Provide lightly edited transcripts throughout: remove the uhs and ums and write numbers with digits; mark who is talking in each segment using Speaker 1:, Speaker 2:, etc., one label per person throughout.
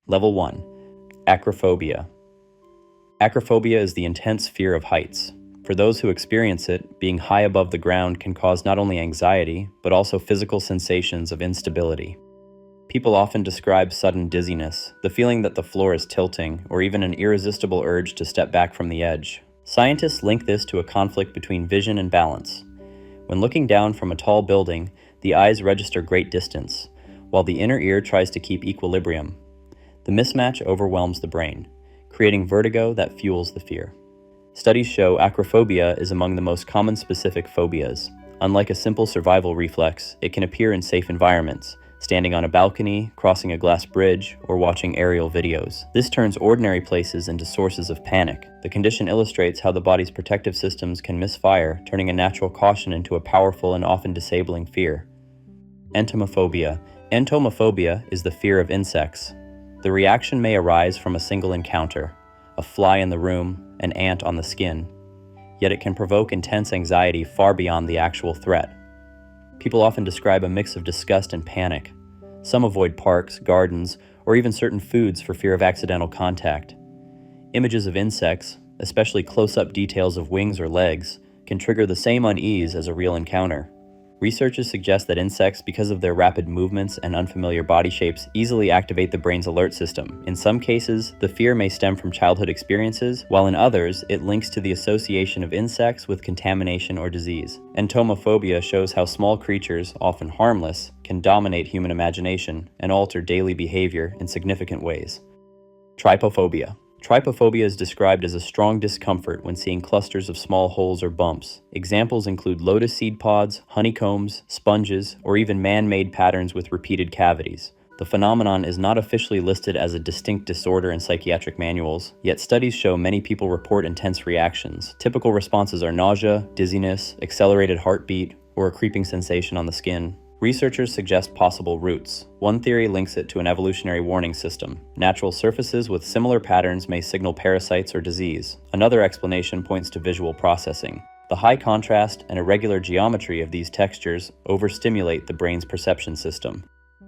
Speaker 1: Level 1. Acrophobia. Acrophobia is the intense fear of heights. For those who experience it, being high above the ground can cause not only anxiety, but also physical sensations of instability. People often describe sudden dizziness, the feeling that the floor is tilting, or even an irresistible urge to step back from the edge. Scientists link this to a conflict between vision and balance. When looking down from a tall building, the eyes register great distance, while the inner ear tries to keep equilibrium. The mismatch overwhelms the brain, creating vertigo that fuels the fear. Studies show acrophobia is among the most common specific phobias. Unlike a simple survival reflex, it can appear in safe environments, standing on a balcony, crossing a glass bridge, or watching aerial videos. This turns ordinary places into sources of panic. The condition illustrates how the body's protective systems can misfire, turning a natural caution into a powerful and often disabling fear. Entomophobia. Entomophobia is the fear of insects. The reaction may arise from a single encounter, a fly in the room, an ant on the skin. Yet it can provoke intense anxiety far beyond the actual threat. People often describe a mix of disgust and panic. Some avoid parks, gardens, or even certain foods for fear of accidental contact. Images of insects, especially close-up details of wings or legs, can trigger the same unease as a real encounter. Researchers suggest that insects, because of their rapid movements and unfamiliar body shapes, easily activate the brain's alert system. In some cases, the fear may stem from childhood experiences, while in others, it links to the association of insects with contamination or disease. Entomophobia shows how small creatures, often harmless, can dominate human imagination and alter daily behavior in significant ways. Trypophobia. Trypophobia is described as a strong discomfort when seeing clusters of small holes or bumps. Examples include lotus seed pods, honeycombs, sponges, or even man-made patterns with repeated cavities. The phenomenon is not officially listed as a distinct disorder in psychiatric manuals, yet studies show many people report intense reactions. Typical responses are nausea, dizziness, accelerated heartbeat, or a creeping sensation on the skin. Researchers suggest possible roots. One theory links it to an evolutionary warning system. Natural surfaces with similar patterns may signal parasites or disease. Another explanation points to visual processing. The high contrast and irregular geometry of these textures overstimulate the brain's perception system.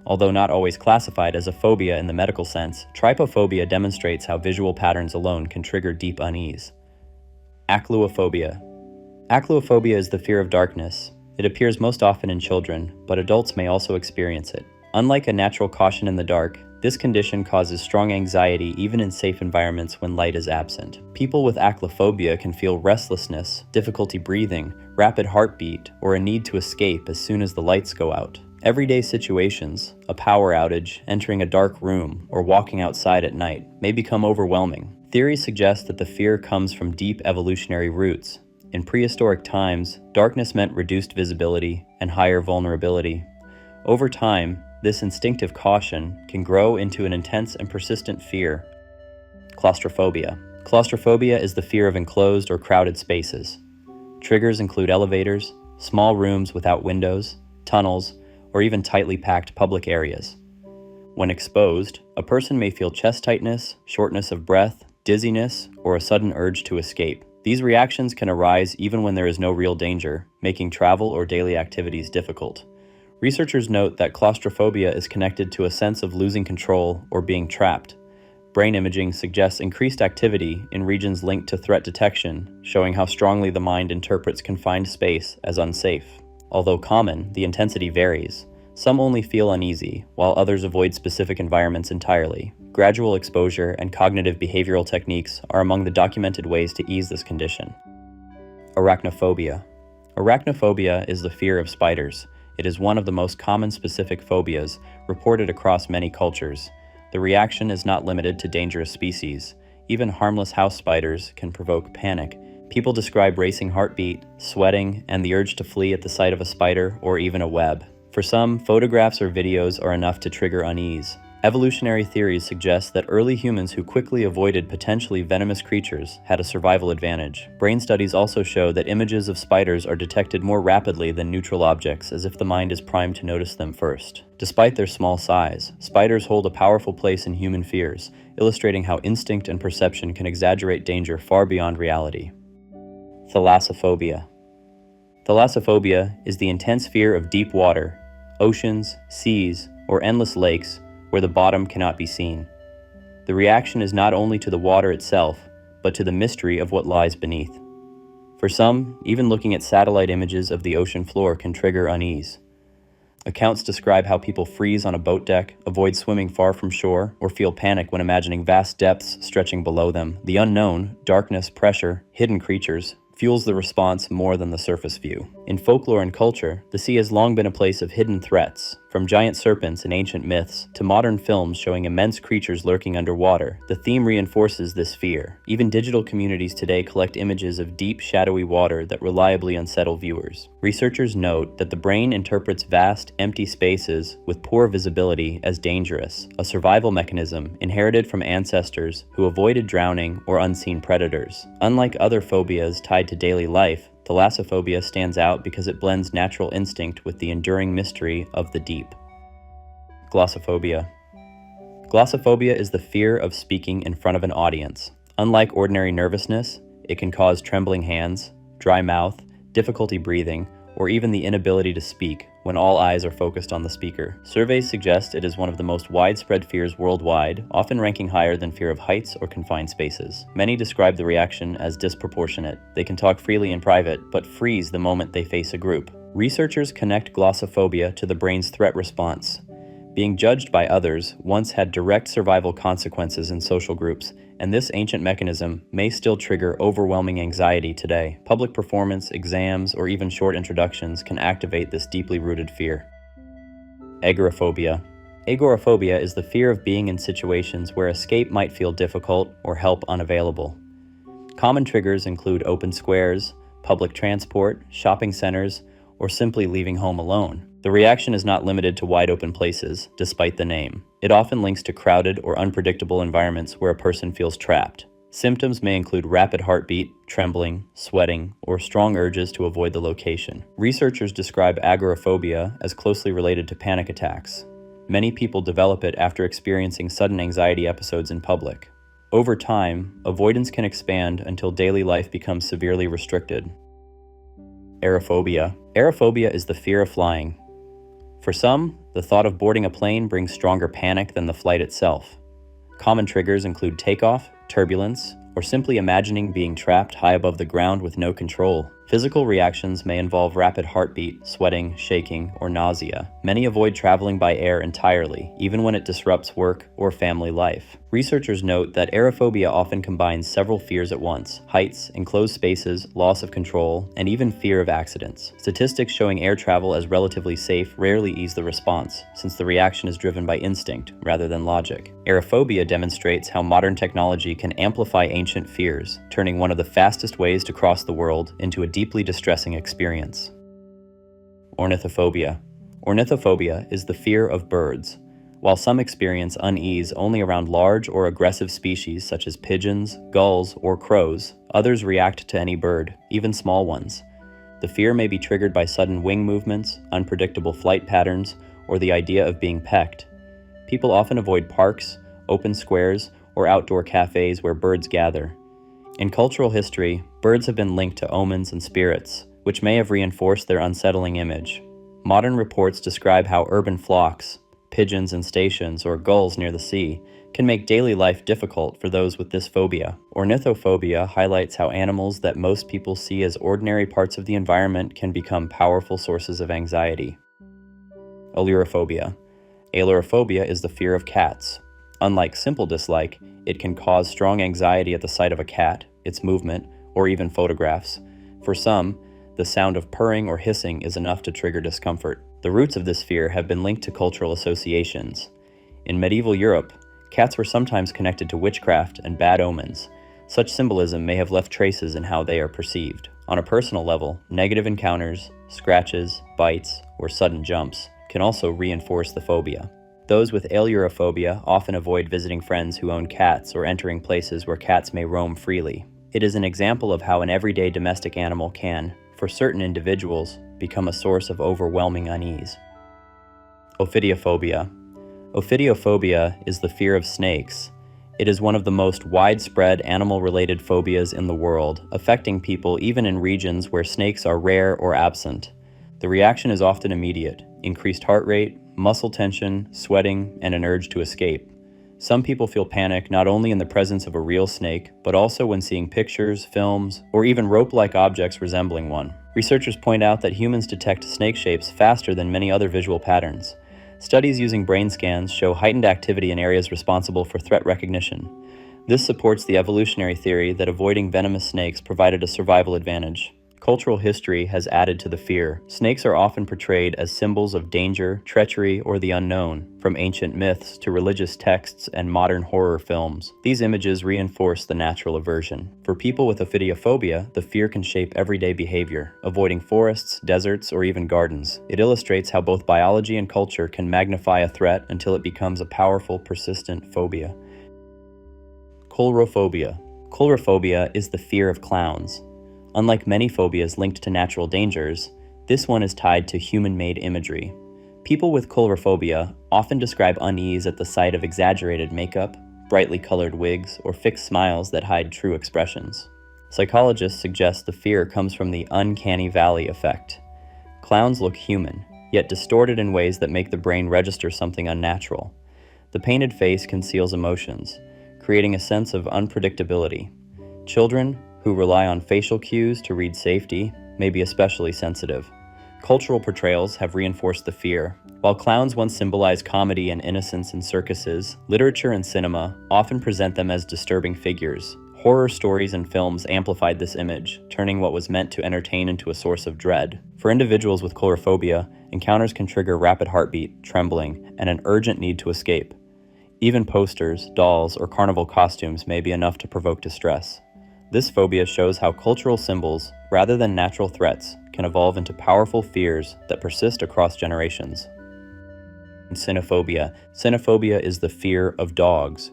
Speaker 1: Although not always classified as a phobia in the medical sense, trypophobia demonstrates how visual patterns alone can trigger deep unease. Acluophobia. Acluophobia is the fear of darkness. It appears most often in children, but adults may also experience it. Unlike a natural caution in the dark, this condition causes strong anxiety even in safe environments when light is absent. People with acluophobia can feel restlessness, difficulty breathing, rapid heartbeat, or a need to escape as soon as the lights go out. Everyday situations, a power outage, entering a dark room, or walking outside at night, may become overwhelming. Theories suggest that the fear comes from deep evolutionary roots. In prehistoric times, darkness meant reduced visibility and higher vulnerability. Over time, this instinctive caution can grow into an intense and persistent fear. Claustrophobia. Claustrophobia is the fear of enclosed or crowded spaces. Triggers include elevators, small rooms without windows, tunnels, or even tightly packed public areas. When exposed, a person may feel chest tightness, shortness of breath, dizziness, or a sudden urge to escape. These reactions can arise even when there is no real danger, making travel or daily activities difficult. Researchers note that claustrophobia is connected to a sense of losing control or being trapped. Brain imaging suggests increased activity in regions linked to threat detection, showing how strongly the mind interprets confined space as unsafe. Although common, the intensity varies. Some only feel uneasy, while others avoid specific environments entirely. Gradual exposure and cognitive behavioral techniques are among the documented ways to ease this condition. Arachnophobia. Arachnophobia is the fear of spiders. It is one of the most common specific phobias reported across many cultures. The reaction is not limited to dangerous species. Even harmless house spiders can provoke panic. People describe racing heartbeat, sweating, and the urge to flee at the sight of a spider or even a web. For some, photographs or videos are enough to trigger unease. Evolutionary theories suggest that early humans who quickly avoided potentially venomous creatures had a survival advantage. Brain studies also show that images of spiders are detected more rapidly than neutral objects, as if the mind is primed to notice them first. Despite their small size, spiders hold a powerful place in human fears, illustrating how instinct and perception can exaggerate danger far beyond reality. Thalassophobia. Thalassophobia is the intense fear of deep water, oceans, seas, or endless lakes where the bottom cannot be seen. The reaction is not only to the water itself, but to the mystery of what lies beneath. For some, even looking at satellite images of the ocean floor can trigger unease. Accounts describe how people freeze on a boat deck, avoid swimming far from shore, or feel panic when imagining vast depths stretching below them. The unknown, darkness, pressure, hidden creatures, fuels the response more than the surface view. In folklore and culture, the sea has long been a place of hidden threats, from giant serpents in ancient myths to modern films showing immense creatures lurking underwater. The theme reinforces this fear. Even digital communities today collect images of deep, shadowy water that reliably unsettle viewers. Researchers note that the brain interprets vast, empty spaces with poor visibility as dangerous, a survival mechanism inherited from ancestors who avoided drowning or unseen predators. Unlike other phobias tied to daily life, thalassophobia stands out because it blends natural instinct with the enduring mystery of the deep. Glossophobia. Glossophobia is the fear of speaking in front of an audience. Unlike ordinary nervousness, it can cause trembling hands, dry mouth, difficulty breathing, or even the inability to speak when all eyes are focused on the speaker. Surveys suggest it is one of the most widespread fears worldwide, often ranking higher than fear of heights or confined spaces. Many describe the reaction as disproportionate. They can talk freely in private, but freeze the moment they face a group. Researchers connect glossophobia to the brain's threat response. Being judged by others once had direct survival consequences in social groups, and this ancient mechanism may still trigger overwhelming anxiety today. Public performance, exams, or even short introductions can activate this deeply rooted fear. Agoraphobia. Agoraphobia is the fear of being in situations where escape might feel difficult or help unavailable. Common triggers include open squares, public transport, shopping centers, or simply leaving home alone. The reaction is not limited to wide open places, despite the name. It often links to crowded or unpredictable environments where a person feels trapped. Symptoms may include rapid heartbeat, trembling, sweating, or strong urges to avoid the location. Researchers describe agoraphobia as closely related to panic attacks. Many people develop it after experiencing sudden anxiety episodes in public. Over time, avoidance can expand until daily life becomes severely restricted. Aerophobia. Aerophobia is the fear of flying. For some, the thought of boarding a plane brings stronger panic than the flight itself. Common triggers include takeoff, turbulence, or simply imagining being trapped high above the ground with no control. Physical reactions may involve rapid heartbeat, sweating, shaking, or nausea. Many avoid traveling by air entirely, even when it disrupts work or family life. Researchers note that aerophobia often combines several fears at once: heights, enclosed spaces, loss of control, and even fear of accidents. Statistics showing air travel as relatively safe rarely ease the response, since the reaction is driven by instinct rather than logic. Aerophobia demonstrates how modern technology can amplify ancient fears, turning one of the fastest ways to cross the world into a deeply distressing experience. Ornithophobia. Ornithophobia is the fear of birds. While some experience unease only around large or aggressive species such as pigeons, gulls, or crows, others react to any bird, even small ones. The fear may be triggered by sudden wing movements, unpredictable flight patterns, or the idea of being pecked. People often avoid parks, open squares, or outdoor cafes where birds gather. In cultural history, birds have been linked to omens and spirits, which may have reinforced their unsettling image. Modern reports describe how urban flocks, pigeons in stations, or gulls near the sea, can make daily life difficult for those with this phobia. Ornithophobia highlights how animals that most people see as ordinary parts of the environment can become powerful sources of anxiety. Ailurophobia. Ailurophobia is the fear of cats. Unlike simple dislike, it can cause strong anxiety at the sight of a cat, its movement, or even photographs. For some, the sound of purring or hissing is enough to trigger discomfort. The roots of this fear have been linked to cultural associations. In medieval Europe, cats were sometimes connected to witchcraft and bad omens. Such symbolism may have left traces in how they are perceived. On a personal level, negative encounters, scratches, bites, or sudden jumps can also reinforce the phobia. Those with ailurophobia often avoid visiting friends who own cats or entering places where cats may roam freely. It is an example of how an everyday domestic animal can, for certain individuals, become a source of overwhelming unease. Ophidiophobia. Ophidiophobia is the fear of snakes. It is one of the most widespread animal-related phobias in the world, affecting people even in regions where snakes are rare or absent. The reaction is often immediate: increased heart rate, muscle tension, sweating, and an urge to escape. Some people feel panic not only in the presence of a real snake, but also when seeing pictures, films, or even rope-like objects resembling one. Researchers point out that humans detect snake shapes faster than many other visual patterns. Studies using brain scans show heightened activity in areas responsible for threat recognition. This supports the evolutionary theory that avoiding venomous snakes provided a survival advantage. Cultural history has added to the fear. Snakes are often portrayed as symbols of danger, treachery, or the unknown, from ancient myths to religious texts and modern horror films. These images reinforce the natural aversion. For people with ophidiophobia, the fear can shape everyday behavior, avoiding forests, deserts, or even gardens. It illustrates how both biology and culture can magnify a threat until it becomes a powerful, persistent phobia. Coulrophobia. Coulrophobia is the fear of clowns. Unlike many phobias linked to natural dangers, this one is tied to human-made imagery. People with coulrophobia often describe unease at the sight of exaggerated makeup, brightly colored wigs, or fixed smiles that hide true expressions. Psychologists suggest the fear comes from the uncanny valley effect. Clowns look human, yet distorted in ways that make the brain register something unnatural. The painted face conceals emotions, creating a sense of unpredictability. Children, who rely on facial cues to read safety, may be especially sensitive. Cultural portrayals have reinforced the fear. While clowns once symbolized comedy and innocence in circuses, literature and cinema often present them as disturbing figures. Horror stories and films amplified this image, turning what was meant to entertain into a source of dread. For individuals with coulrophobia, encounters can trigger rapid heartbeat, trembling, and an urgent need to escape. Even posters, dolls, or carnival costumes may be enough to provoke distress. This phobia shows how cultural symbols, rather than natural threats, can evolve into powerful fears that persist across generations. Cynophobia. Cynophobia is the fear of dogs.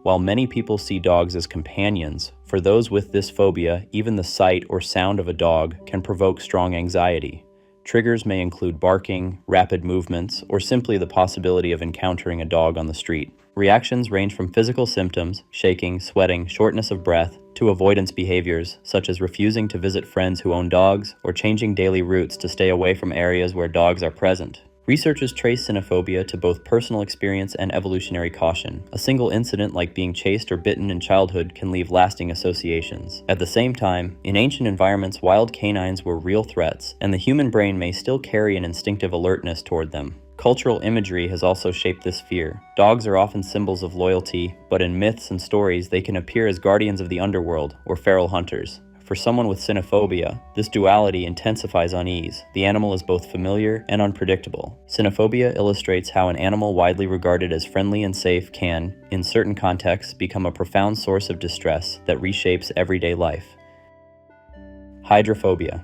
Speaker 1: While many people see dogs as companions, for those with this phobia, even the sight or sound of a dog can provoke strong anxiety. Triggers may include barking, rapid movements, or simply the possibility of encountering a dog on the street. Reactions range from physical symptoms, shaking, sweating, shortness of breath, to avoidance behaviors, such as refusing to visit friends who own dogs or changing daily routes to stay away from areas where dogs are present. Researchers trace cynophobia to both personal experience and evolutionary caution. A single incident like being chased or bitten in childhood can leave lasting associations. At the same time, in ancient environments, wild canines were real threats, and the human brain may still carry an instinctive alertness toward them. Cultural imagery has also shaped this fear. Dogs are often symbols of loyalty, but in myths and stories they can appear as guardians of the underworld or feral hunters. For someone with cynophobia, this duality intensifies unease. The animal is both familiar and unpredictable. Cynophobia illustrates how an animal widely regarded as friendly and safe can, in certain contexts, become a profound source of distress that reshapes everyday life. Hydrophobia.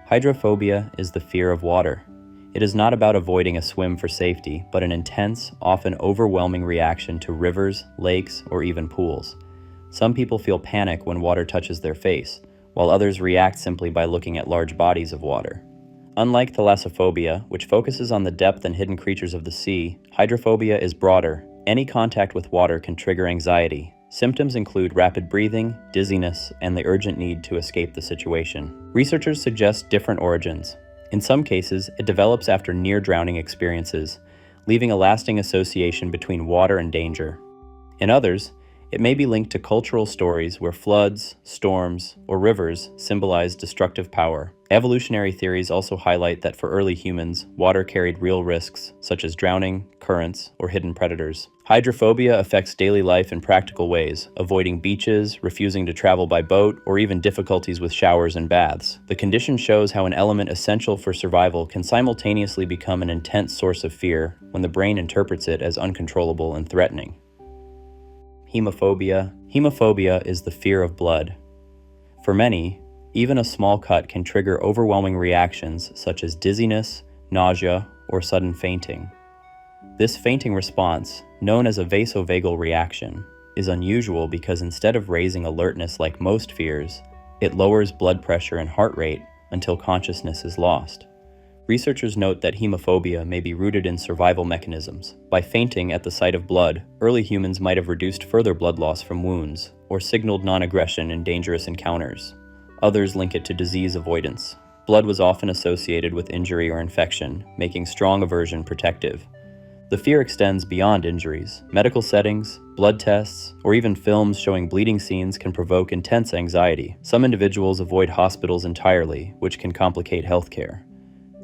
Speaker 1: Hydrophobia is the fear of water. It is not about avoiding a swim for safety, but an intense, often overwhelming reaction to rivers, lakes, or even pools. Some people feel panic when water touches their face, while others react simply by looking at large bodies of water. Unlike thalassophobia, which focuses on the depth and hidden creatures of the sea, hydrophobia is broader. Any contact with water can trigger anxiety. Symptoms include rapid breathing, dizziness, and the urgent need to escape the situation. Researchers suggest different origins. In some cases, it develops after near-drowning experiences, leaving a lasting association between water and danger. In others, it may be linked to cultural stories where floods, storms, or rivers symbolize destructive power. Evolutionary theories also highlight that for early humans, water carried real risks, such as drowning, currents, or hidden predators. Hydrophobia affects daily life in practical ways, avoiding beaches, refusing to travel by boat, or even difficulties with showers and baths. The condition shows how an element essential for survival can simultaneously become an intense source of fear when the brain interprets it as uncontrollable and threatening. Hemophobia. Hemophobia is the fear of blood. For many, even a small cut can trigger overwhelming reactions such as dizziness, nausea, or sudden fainting. This fainting response, known as a vasovagal reaction, is unusual because instead of raising alertness like most fears, it lowers blood pressure and heart rate until consciousness is lost. Researchers note that hemophobia may be rooted in survival mechanisms. By fainting at the sight of blood, early humans might have reduced further blood loss from wounds, or signaled non-aggression in dangerous encounters. Others link it to disease avoidance. Blood was often associated with injury or infection, making strong aversion protective. The fear extends beyond injuries. Medical settings, blood tests, or even films showing bleeding scenes can provoke intense anxiety. Some individuals avoid hospitals entirely, which can complicate healthcare.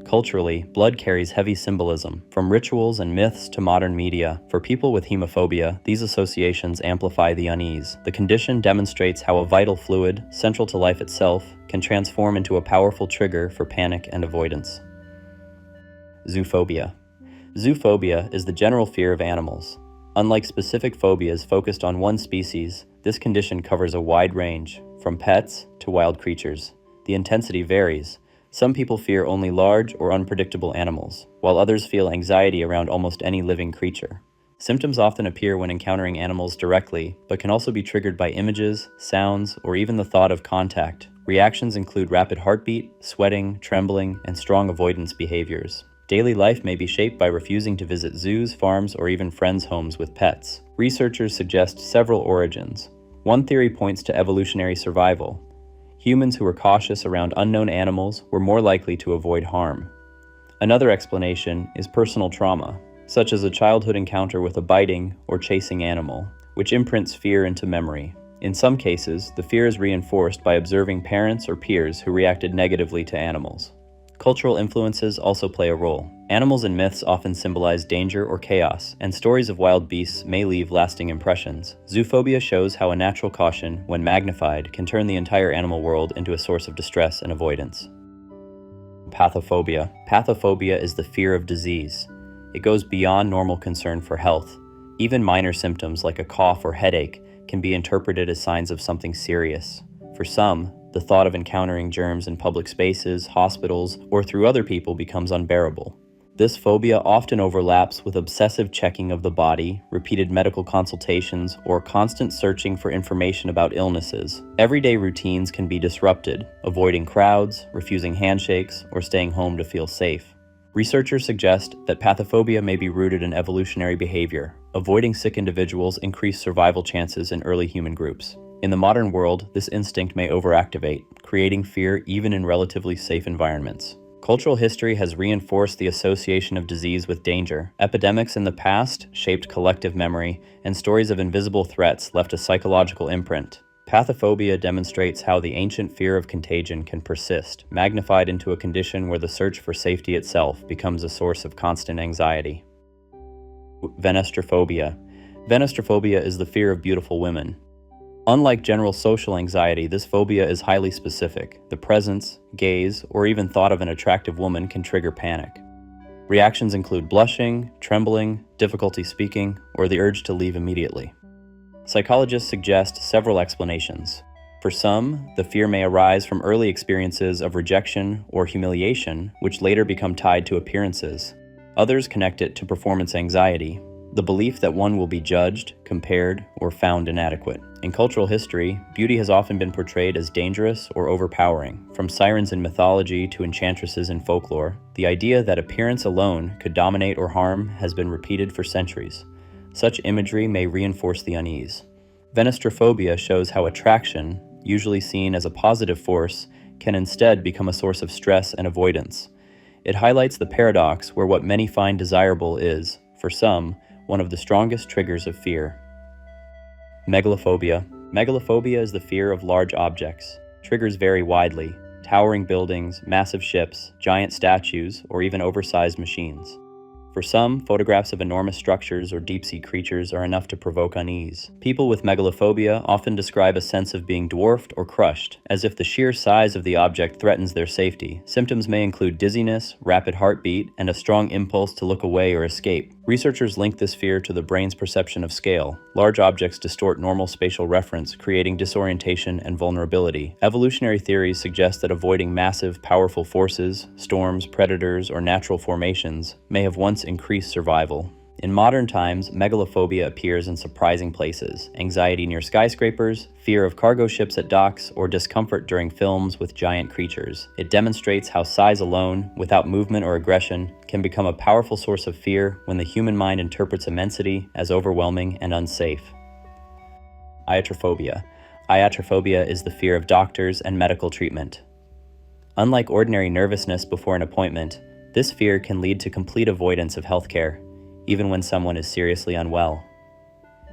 Speaker 1: Culturally, blood carries heavy symbolism, from rituals and myths to modern media. For people with hemophobia, these associations amplify the unease. The condition demonstrates how a vital fluid, central to life itself, can transform into a powerful trigger for panic and avoidance. Zoophobia. Zoophobia is the general fear of animals. Unlike specific phobias focused on one species, this condition covers a wide range, from pets to wild creatures. The intensity varies. Some people fear only large or unpredictable animals, while others feel anxiety around almost any living creature. Symptoms often appear when encountering animals directly, but can also be triggered by images, sounds, or even the thought of contact. Reactions include rapid heartbeat, sweating, trembling, and strong avoidance behaviors. Daily life may be shaped by refusing to visit zoos, farms, or even friends' homes with pets. Researchers suggest several origins. One theory points to evolutionary survival. Humans who were cautious around unknown animals were more likely to avoid harm. Another explanation is personal trauma, such as a childhood encounter with a biting or chasing animal, which imprints fear into memory. In some cases, the fear is reinforced by observing parents or peers who reacted negatively to animals. Cultural influences also play a role. Animals in myths often symbolize danger or chaos, and stories of wild beasts may leave lasting impressions. Zoophobia shows how a natural caution, when magnified, can turn the entire animal world into a source of distress and avoidance. Pathophobia. Pathophobia is the fear of disease. It goes beyond normal concern for health. Even minor symptoms like a cough or headache can be interpreted as signs of something serious. For some, the thought of encountering germs in public spaces, hospitals, or through other people becomes unbearable. This phobia often overlaps with obsessive checking of the body, repeated medical consultations, or constant searching for information about illnesses. Everyday routines can be disrupted, avoiding crowds, refusing handshakes, or staying home to feel safe. Researchers suggest that pathophobia may be rooted in evolutionary behavior. Avoiding sick individuals increase survival chances in early human groups. In the modern world, this instinct may overactivate, creating fear even in relatively safe environments. Cultural history has reinforced the association of disease with danger. Epidemics in the past shaped collective memory, and stories of invisible threats left a psychological imprint. Pathophobia demonstrates how the ancient fear of contagion can persist, magnified into a condition where the search for safety itself becomes a source of constant anxiety. Venestrophobia. Venestrophobia is the fear of beautiful women. Unlike general social anxiety, this phobia is highly specific. The presence, gaze, or even thought of an attractive woman can trigger panic. Reactions include blushing, trembling, difficulty speaking, or the urge to leave immediately. Psychologists suggest several explanations. For some, the fear may arise from early experiences of rejection or humiliation, which later become tied to appearances. Others connect it to performance anxiety, the belief that one will be judged, compared, or found inadequate. In cultural history, beauty has often been portrayed as dangerous or overpowering. From sirens in mythology to enchantresses in folklore, the idea that appearance alone could dominate or harm has been repeated for centuries. Such imagery may reinforce the unease. Venestrophobia shows how attraction, usually seen as a positive force, can instead become a source of stress and avoidance. It highlights the paradox where what many find desirable is, for some, one of the strongest triggers of fear. Megalophobia. Megalophobia is the fear of large objects. Triggers vary widely: towering buildings, massive ships, giant statues, or even oversized machines. For some, photographs of enormous structures or deep-sea creatures are enough to provoke unease. People with megalophobia often describe a sense of being dwarfed or crushed, as if the sheer size of the object threatens their safety. Symptoms may include dizziness, rapid heartbeat, and a strong impulse to look away or escape. Researchers link this fear to the brain's perception of scale. Large objects distort normal spatial reference, creating disorientation and vulnerability. Evolutionary theories suggest that avoiding massive, powerful forces, storms, predators, or natural formations may have once increased survival. In modern times, megalophobia appears in surprising places: anxiety near skyscrapers, fear of cargo ships at docks, or discomfort during films with giant creatures. It demonstrates how size alone, without movement or aggression, can become a powerful source of fear when the human mind interprets immensity as overwhelming and unsafe. Iatrophobia. Iatrophobia is the fear of doctors and medical treatment. Unlike ordinary nervousness before an appointment, this fear can lead to complete avoidance of healthcare. even when someone is seriously unwell.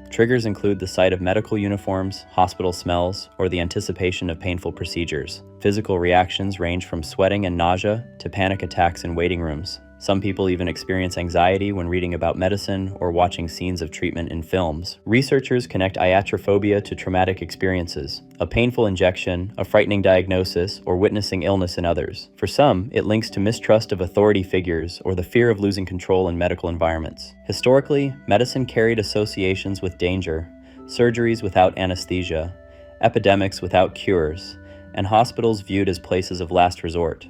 Speaker 1: Triggers include the sight of medical uniforms, hospital smells, or the anticipation of painful procedures. Physical reactions range from sweating and nausea to panic attacks in waiting rooms. Some people even experience anxiety when reading about medicine or watching scenes of treatment in films. Researchers connect iatrophobia to traumatic experiences, a painful injection, a frightening diagnosis, or witnessing illness in others. For some, it links to mistrust of authority figures or the fear of losing control in medical environments. Historically, medicine carried associations with danger, surgeries without anesthesia, epidemics without cures, and hospitals viewed as places of last resort.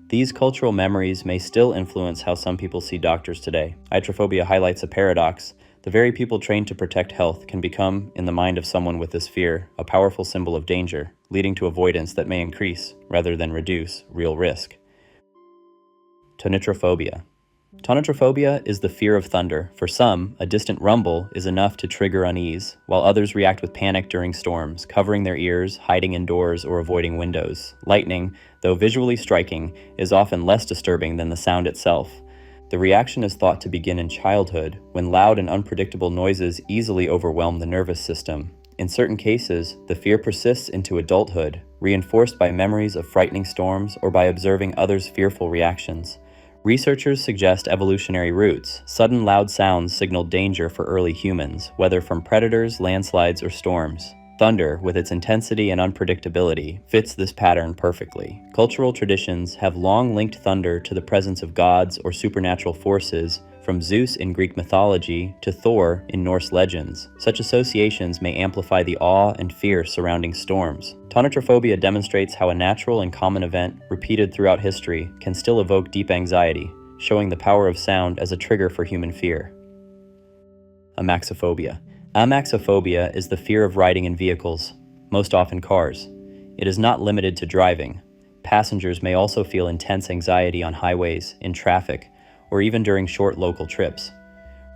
Speaker 1: These cultural memories may still influence how some people see doctors today. Iatrophobia highlights a paradox. The very people trained to protect health can become, in the mind of someone with this fear, a powerful symbol of danger, leading to avoidance that may increase, rather than reduce, real risk. Tonitrophobia. Tonitrophobia is the fear of thunder. For some, a distant rumble is enough to trigger unease, while others react with panic during storms, covering their ears, hiding indoors, or avoiding windows. Lightning, though visually striking, is often less disturbing than the sound itself. The reaction is thought to begin in childhood, when loud and unpredictable noises easily overwhelm the nervous system. In certain cases, the fear persists into adulthood, reinforced by memories of frightening storms or by observing others' fearful reactions. Researchers suggest evolutionary roots. Sudden loud sounds signaled danger for early humans, whether from predators, landslides, or storms. Thunder, with its intensity and unpredictability, fits this pattern perfectly. Cultural traditions have long linked thunder to the presence of gods or supernatural forces, from Zeus in Greek mythology to Thor in Norse legends. Such associations may amplify the awe and fear surrounding storms. Tonitrophobia demonstrates how a natural and common event, repeated throughout history, can still evoke deep anxiety, showing the power of sound as a trigger for human fear. Amaxophobia. Amaxophobia is the fear of riding in vehicles, most often cars. It is not limited to driving. Passengers may also feel intense anxiety on highways, in traffic, or even during short local trips.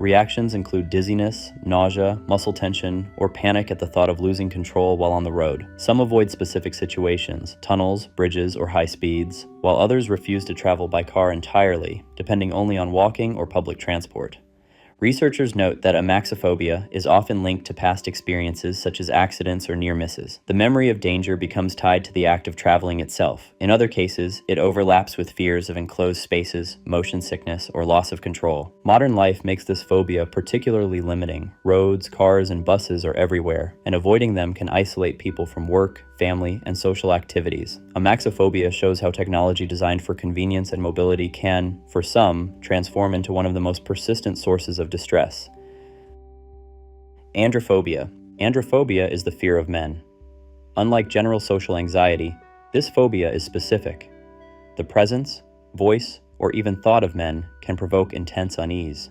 Speaker 1: Reactions include dizziness, nausea, muscle tension, or panic at the thought of losing control while on the road. Some avoid specific situations, tunnels, bridges, or high speeds, while others refuse to travel by car entirely, depending only on walking or public transport. Researchers note that amaxophobia is often linked to past experiences such as accidents or near misses. The memory of danger becomes tied to the act of traveling itself. In other cases, it overlaps with fears of enclosed spaces, motion sickness, or loss of control. Modern life makes this phobia particularly limiting. Roads, cars, and buses are everywhere, and avoiding them can isolate people from work, family, and social activities. Amaxophobia shows how technology designed for convenience and mobility can, for some, transform into one of the most persistent sources of distress. Androphobia. Androphobia is the fear of men. Unlike general social anxiety, this phobia is specific. The presence, voice, or even thought of men can provoke intense unease.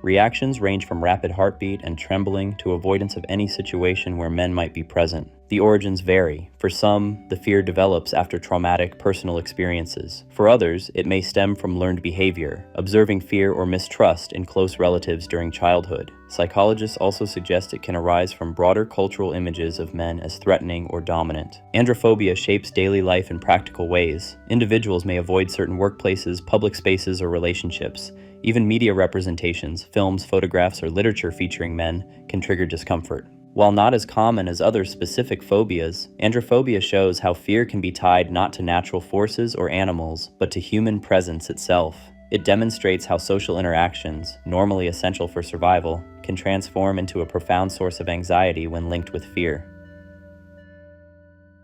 Speaker 1: Reactions range from rapid heartbeat and trembling to avoidance of any situation where men might be present. The origins vary. For some, the fear develops after traumatic personal experiences. For others, it may stem from learned behavior, observing fear or mistrust in close relatives during childhood. Psychologists also suggest it can arise from broader cultural images of men as threatening or dominant. Androphobia shapes daily life in practical ways. Individuals may avoid certain workplaces, public spaces, or relationships. Even media representations, films, photographs, or literature featuring men can trigger discomfort. While not as common as other specific phobias, androphobia shows how fear can be tied not to natural forces or animals, but to human presence itself. It demonstrates how social interactions, normally essential for survival, can transform into a profound source of anxiety when linked with fear.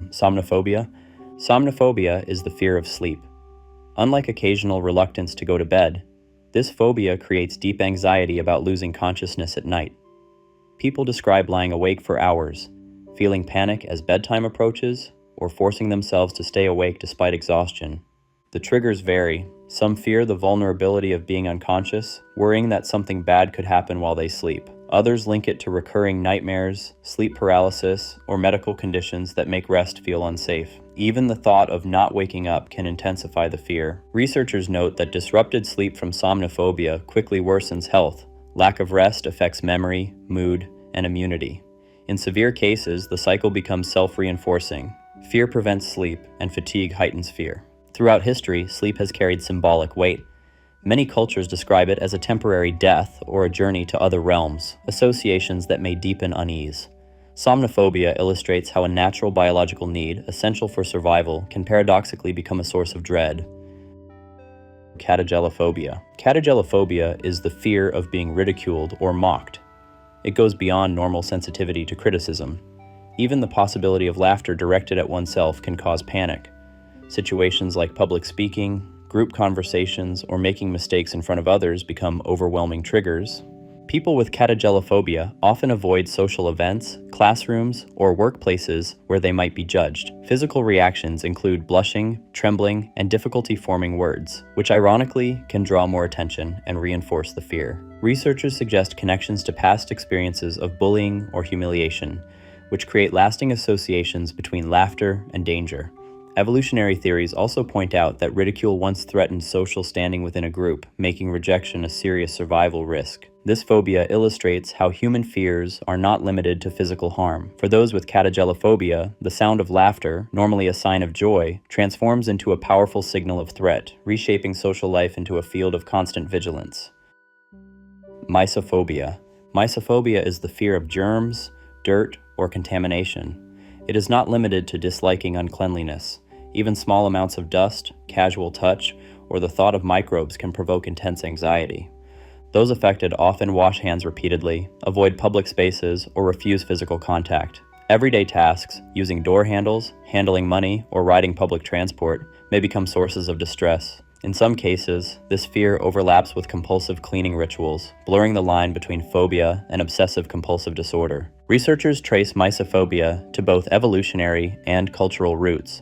Speaker 1: Somnophobia. Somnophobia is the fear of sleep. Unlike occasional reluctance to go to bed, this phobia creates deep anxiety about losing consciousness at night. People describe lying awake for hours, feeling panic as bedtime approaches, or forcing themselves to stay awake despite exhaustion. The triggers vary. Some fear the vulnerability of being unconscious, worrying that something bad could happen while they sleep. Others link it to recurring nightmares, sleep paralysis, or medical conditions that make rest feel unsafe. Even the thought of not waking up can intensify the fear. Researchers note that disrupted sleep from somnophobia quickly worsens health. Lack of rest affects memory, mood, and immunity. In severe cases, the cycle becomes self-reinforcing. Fear prevents sleep, and fatigue heightens fear. Throughout history, sleep has carried symbolic weight. Many cultures describe it as a temporary death or a journey to other realms, associations that may deepen unease. Somnophobia illustrates how a natural biological need, essential for survival, can paradoxically become a source of dread. Catagelophobia. Catagelophobia is the fear of being ridiculed or mocked. It goes beyond normal sensitivity to criticism. Even the possibility of laughter directed at oneself can cause panic. Situations like public speaking, group conversations, or making mistakes in front of others become overwhelming triggers. People with catagelophobia often avoid social events, classrooms, or workplaces where they might be judged. Physical reactions include blushing, trembling, and difficulty forming words, which ironically can draw more attention and reinforce the fear. Researchers suggest connections to past experiences of bullying or humiliation, which create lasting associations between laughter and danger. Evolutionary theories also point out that ridicule once threatened social standing within a group, making rejection a serious survival risk. This phobia illustrates how human fears are not limited to physical harm. For those with catagelophobia, the sound of laughter, normally a sign of joy, transforms into a powerful signal of threat, reshaping social life into a field of constant vigilance. Mysophobia. Mysophobia is the fear of germs, dirt, or contamination. It is not limited to disliking uncleanliness. Even small amounts of dust, casual touch, or the thought of microbes can provoke intense anxiety. Those affected often wash hands repeatedly, avoid public spaces, or refuse physical contact. Everyday tasks, using door handles, handling money, or riding public transport, may become sources of distress. In some cases, this fear overlaps with compulsive cleaning rituals, blurring the line between phobia and obsessive-compulsive disorder. Researchers trace mysophobia to both evolutionary and cultural roots.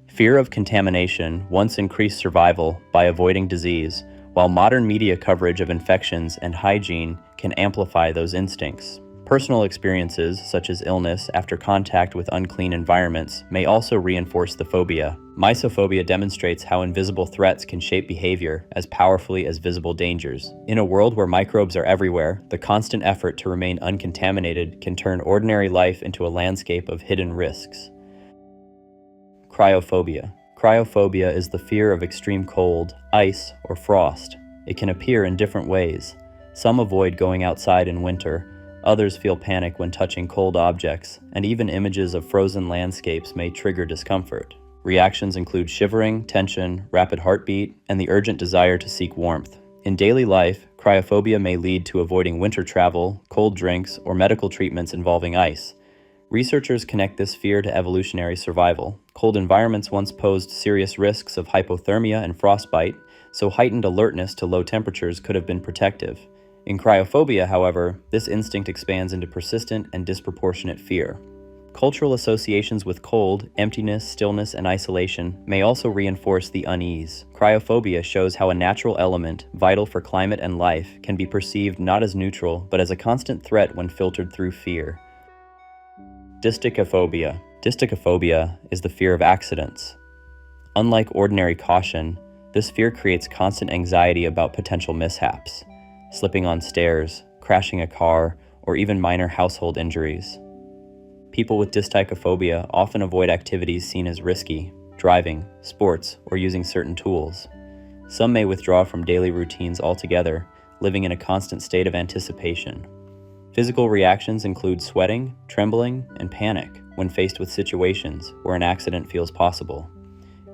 Speaker 1: Fear of contamination once increased survival by avoiding disease, while modern media coverage of infections and hygiene can amplify those instincts. Personal experiences, such as illness after contact with unclean environments, may also reinforce the phobia. Mysophobia demonstrates how invisible threats can shape behavior as powerfully as visible dangers. In a world where microbes are everywhere, the constant effort to remain uncontaminated can turn ordinary life into a landscape of hidden risks. Cryophobia. Cryophobia is the fear of extreme cold, ice, or frost. It can appear in different ways. Some avoid going outside in winter. Others feel panic when touching cold objects, and even images of frozen landscapes may trigger discomfort. Reactions include shivering, tension, rapid heartbeat, and the urgent desire to seek warmth. In daily life, cryophobia may lead to avoiding winter travel, cold drinks, or medical treatments involving ice. Researchers connect this fear to evolutionary survival. Cold environments once posed serious risks of hypothermia and frostbite, so heightened alertness to low temperatures could have been protective. In cryophobia, however, this instinct expands into persistent and disproportionate fear. Cultural associations with cold, emptiness, stillness, and isolation may also reinforce the unease. Cryophobia shows how a natural element, vital for climate and life, can be perceived not as neutral, but as a constant threat when filtered through fear. Distichophobia. Distichophobia is the fear of accidents. Unlike ordinary caution, this fear creates constant anxiety about potential mishaps. Slipping on stairs, crashing a car, or even minor household injuries. People with distichophobia often avoid activities seen as risky, driving, sports, or using certain tools. Some may withdraw from daily routines altogether, living in a constant state of anticipation. Physical reactions include sweating, trembling, and panic when faced with situations where an accident feels possible.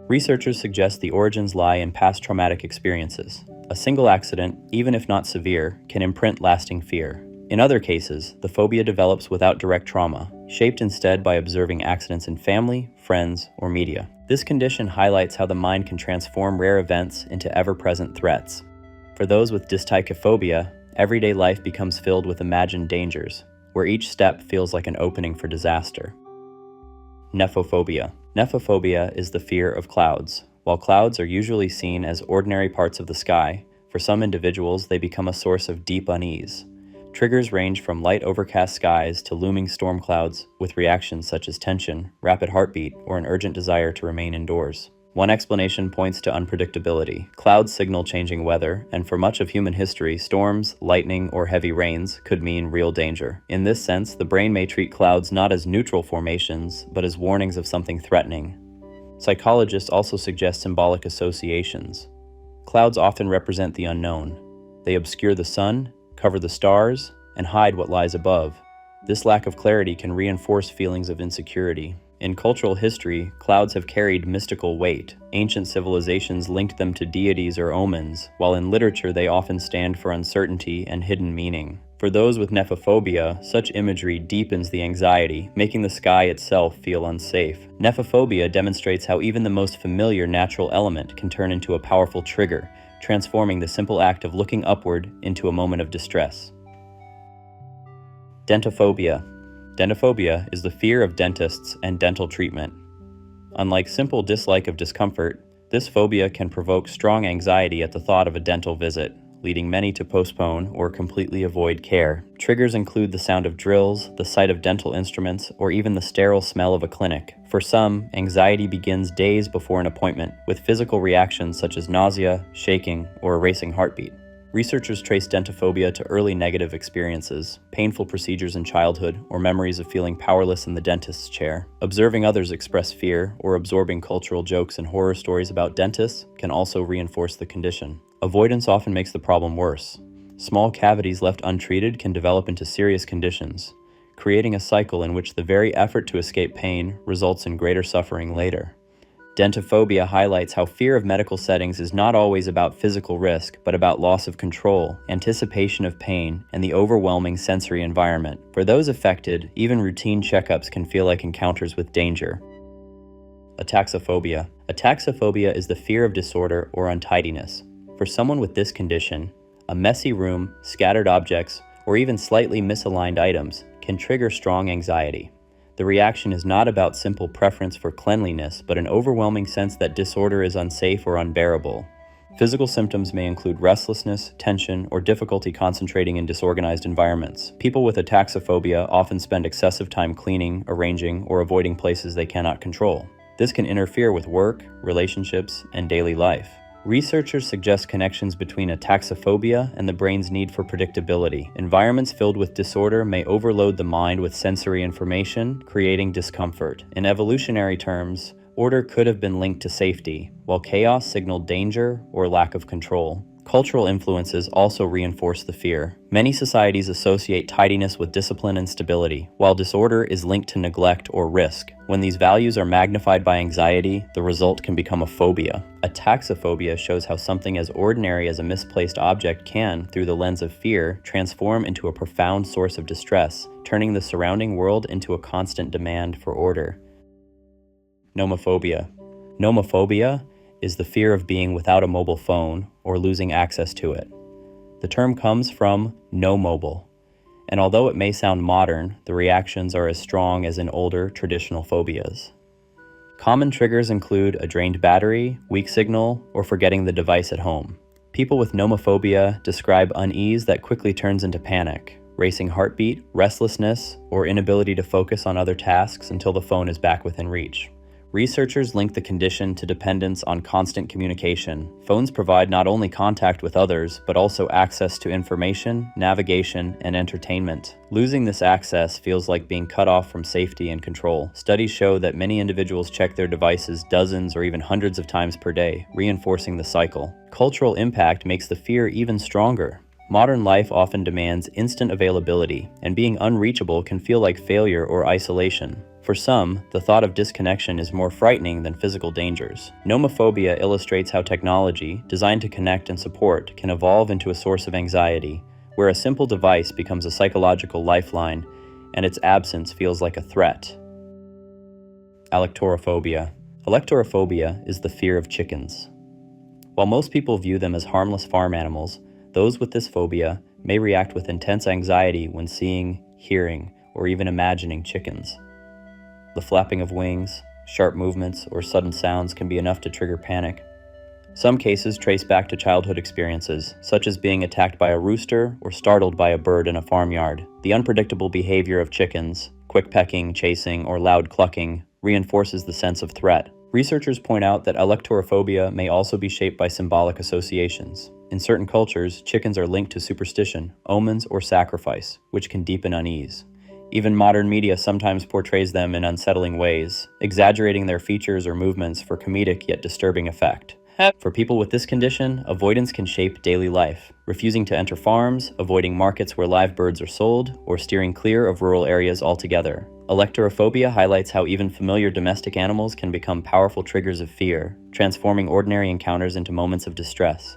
Speaker 1: Researchers suggest the origins lie in past traumatic experiences. A single accident, even if not severe, can imprint lasting fear. In other cases, the phobia develops without direct trauma, shaped instead by observing accidents in family, friends, or media. This condition highlights how the mind can transform rare events into ever-present threats. For those with distichophobia, everyday life becomes filled with imagined dangers, where each step feels like an opening for disaster. Nephophobia. Nephophobia is the fear of clouds. While clouds are usually seen as ordinary parts of the sky, for some individuals they become a source of deep unease. Triggers range from light overcast skies to looming storm clouds, with reactions such as tension, rapid heartbeat, or an urgent desire to remain indoors. One explanation points to unpredictability. Clouds signal changing weather, and for much of human history, storms, lightning, or heavy rains could mean real danger. In this sense, the brain may treat clouds not as neutral formations, but as warnings of something threatening. Psychologists also suggest symbolic associations. Clouds often represent the unknown. They obscure the sun, cover the stars, and hide what lies above. This lack of clarity can reinforce feelings of insecurity. In cultural history, clouds have carried mystical weight. Ancient civilizations linked them to deities or omens, while in literature they often stand for uncertainty and hidden meaning. For those with nephophobia, such imagery deepens the anxiety, making the sky itself feel unsafe. Nephophobia demonstrates how even the most familiar natural element can turn into a powerful trigger, transforming the simple act of looking upward into a moment of distress. Dentophobia. Dentophobia is the fear of dentists and dental treatment. Unlike simple dislike of discomfort, this phobia can provoke strong anxiety at the thought of a dental visit, leading many to postpone or completely avoid care. Triggers include the sound of drills, the sight of dental instruments, or even the sterile smell of a clinic. For some, anxiety begins days before an appointment, with physical reactions such as nausea, shaking, or a racing heartbeat. Researchers trace dentophobia to early negative experiences, painful procedures in childhood, or memories of feeling powerless in the dentist's chair. Observing others express fear or absorbing cultural jokes and horror stories about dentists can also reinforce the condition. Avoidance often makes the problem worse. Small cavities left untreated can develop into serious conditions, creating a cycle in which the very effort to escape pain results in greater suffering later. Dentophobia highlights how fear of medical settings is not always about physical risk, but about loss of control, anticipation of pain, and the overwhelming sensory environment. For those affected, even routine checkups can feel like encounters with danger. Ataxophobia. Ataxophobia is the fear of disorder or untidiness. For someone with this condition, a messy room, scattered objects, or even slightly misaligned items can trigger strong anxiety. The reaction is not about simple preference for cleanliness, but an overwhelming sense that disorder is unsafe or unbearable. Physical symptoms may include restlessness, tension, or difficulty concentrating in disorganized environments. People with ataxophobia often spend excessive time cleaning, arranging, or avoiding places they cannot control. This can interfere with work, relationships, and daily life. Researchers suggest connections between ataxophobia and the brain's need for predictability. Environments filled with disorder may overload the mind with sensory information, creating discomfort. In evolutionary terms, order could have been linked to safety, while chaos signaled danger or lack of control. Cultural influences also reinforce the fear. Many societies associate tidiness with discipline and stability, while disorder is linked to neglect or risk. When these values are magnified by anxiety, the result can become a phobia. Ataxophobia shows how something as ordinary as a misplaced object can, through the lens of fear, transform into a profound source of distress, turning the surrounding world into a constant demand for order. Nomophobia. Nomophobia is the fear of being without a mobile phone or losing access to it. The term comes from no mobile, and although it may sound modern, the reactions are as strong as in older traditional phobias. Common triggers include a drained battery, weak signal, or forgetting the device at home. People with nomophobia describe unease that quickly turns into panic, racing heartbeat, restlessness, or inability to focus on other tasks until the phone is back within reach. Researchers link the condition to dependence on constant communication. Phones provide not only contact with others, but also access to information, navigation, and entertainment. Losing this access feels like being cut off from safety and control. Studies show that many individuals check their devices dozens or even hundreds of times per day, reinforcing the cycle. Cultural impact makes the fear even stronger. Modern life often demands instant availability, and being unreachable can feel like failure or isolation. For some, the thought of disconnection is more frightening than physical dangers. Nomophobia illustrates how technology, designed to connect and support, can evolve into a source of anxiety, where a simple device becomes a psychological lifeline, and its absence feels like a threat. Alectorophobia. Alectorophobia is the fear of chickens. While most people view them as harmless farm animals, those with this phobia may react with intense anxiety when seeing, hearing, or even imagining chickens. The flapping of wings, sharp movements, or sudden sounds can be enough to trigger panic. Some cases trace back to childhood experiences, such as being attacked by a rooster or startled by a bird in a farmyard. The unpredictable behavior of chickens, quick pecking, chasing, or loud clucking, reinforces the sense of threat. Researchers point out that alectorophobia may also be shaped by symbolic associations. In certain cultures, chickens are linked to superstition, omens, or sacrifice, which can deepen unease. Even modern media sometimes portrays them in unsettling ways, exaggerating their features or movements for comedic yet disturbing effect. For people with this condition, avoidance can shape daily life, refusing to enter farms, avoiding markets where live birds are sold, or steering clear of rural areas altogether. Electorophobia highlights how even familiar domestic animals can become powerful triggers of fear, transforming ordinary encounters into moments of distress.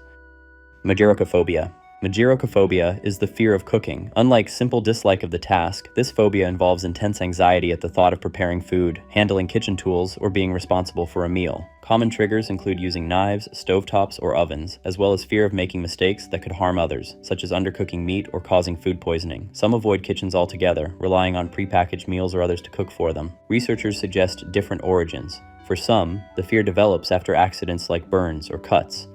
Speaker 1: Magirocophobia. Magirocophobia is the fear of cooking. Unlike simple dislike of the task, this phobia involves intense anxiety at the thought of preparing food, handling kitchen tools, or being responsible for a meal. Common triggers include using knives, stovetops, or ovens, as well as fear of making mistakes that could harm others, such as undercooking meat or causing food poisoning. Some avoid kitchens altogether, relying on prepackaged meals or others to cook for them. Researchers suggest different origins. For some, the fear develops after accidents like burns or cuts.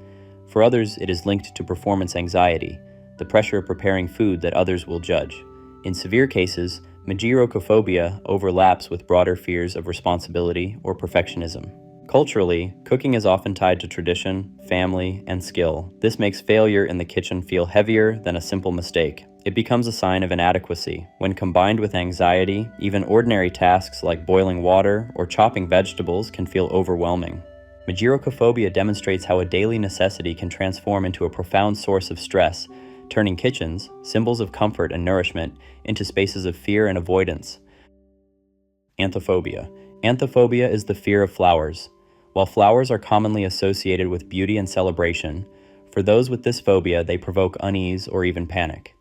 Speaker 1: For others, it is linked to performance anxiety, the pressure of preparing food that others will judge. In severe cases, magirocophobia overlaps with broader fears of responsibility or perfectionism. Culturally, cooking is often tied to tradition, family, and skill. This makes failure in the kitchen feel heavier than a simple mistake. It becomes a sign of inadequacy. When combined with anxiety, even ordinary tasks like boiling water or chopping vegetables can feel overwhelming. Magirocophobia demonstrates how a daily necessity can transform into a profound source of stress, turning kitchens, symbols of comfort and nourishment, into spaces of fear and avoidance. Anthophobia. Anthophobia is the fear of flowers. While flowers are commonly associated with beauty and celebration, for those with this phobia, they provoke unease or even panic.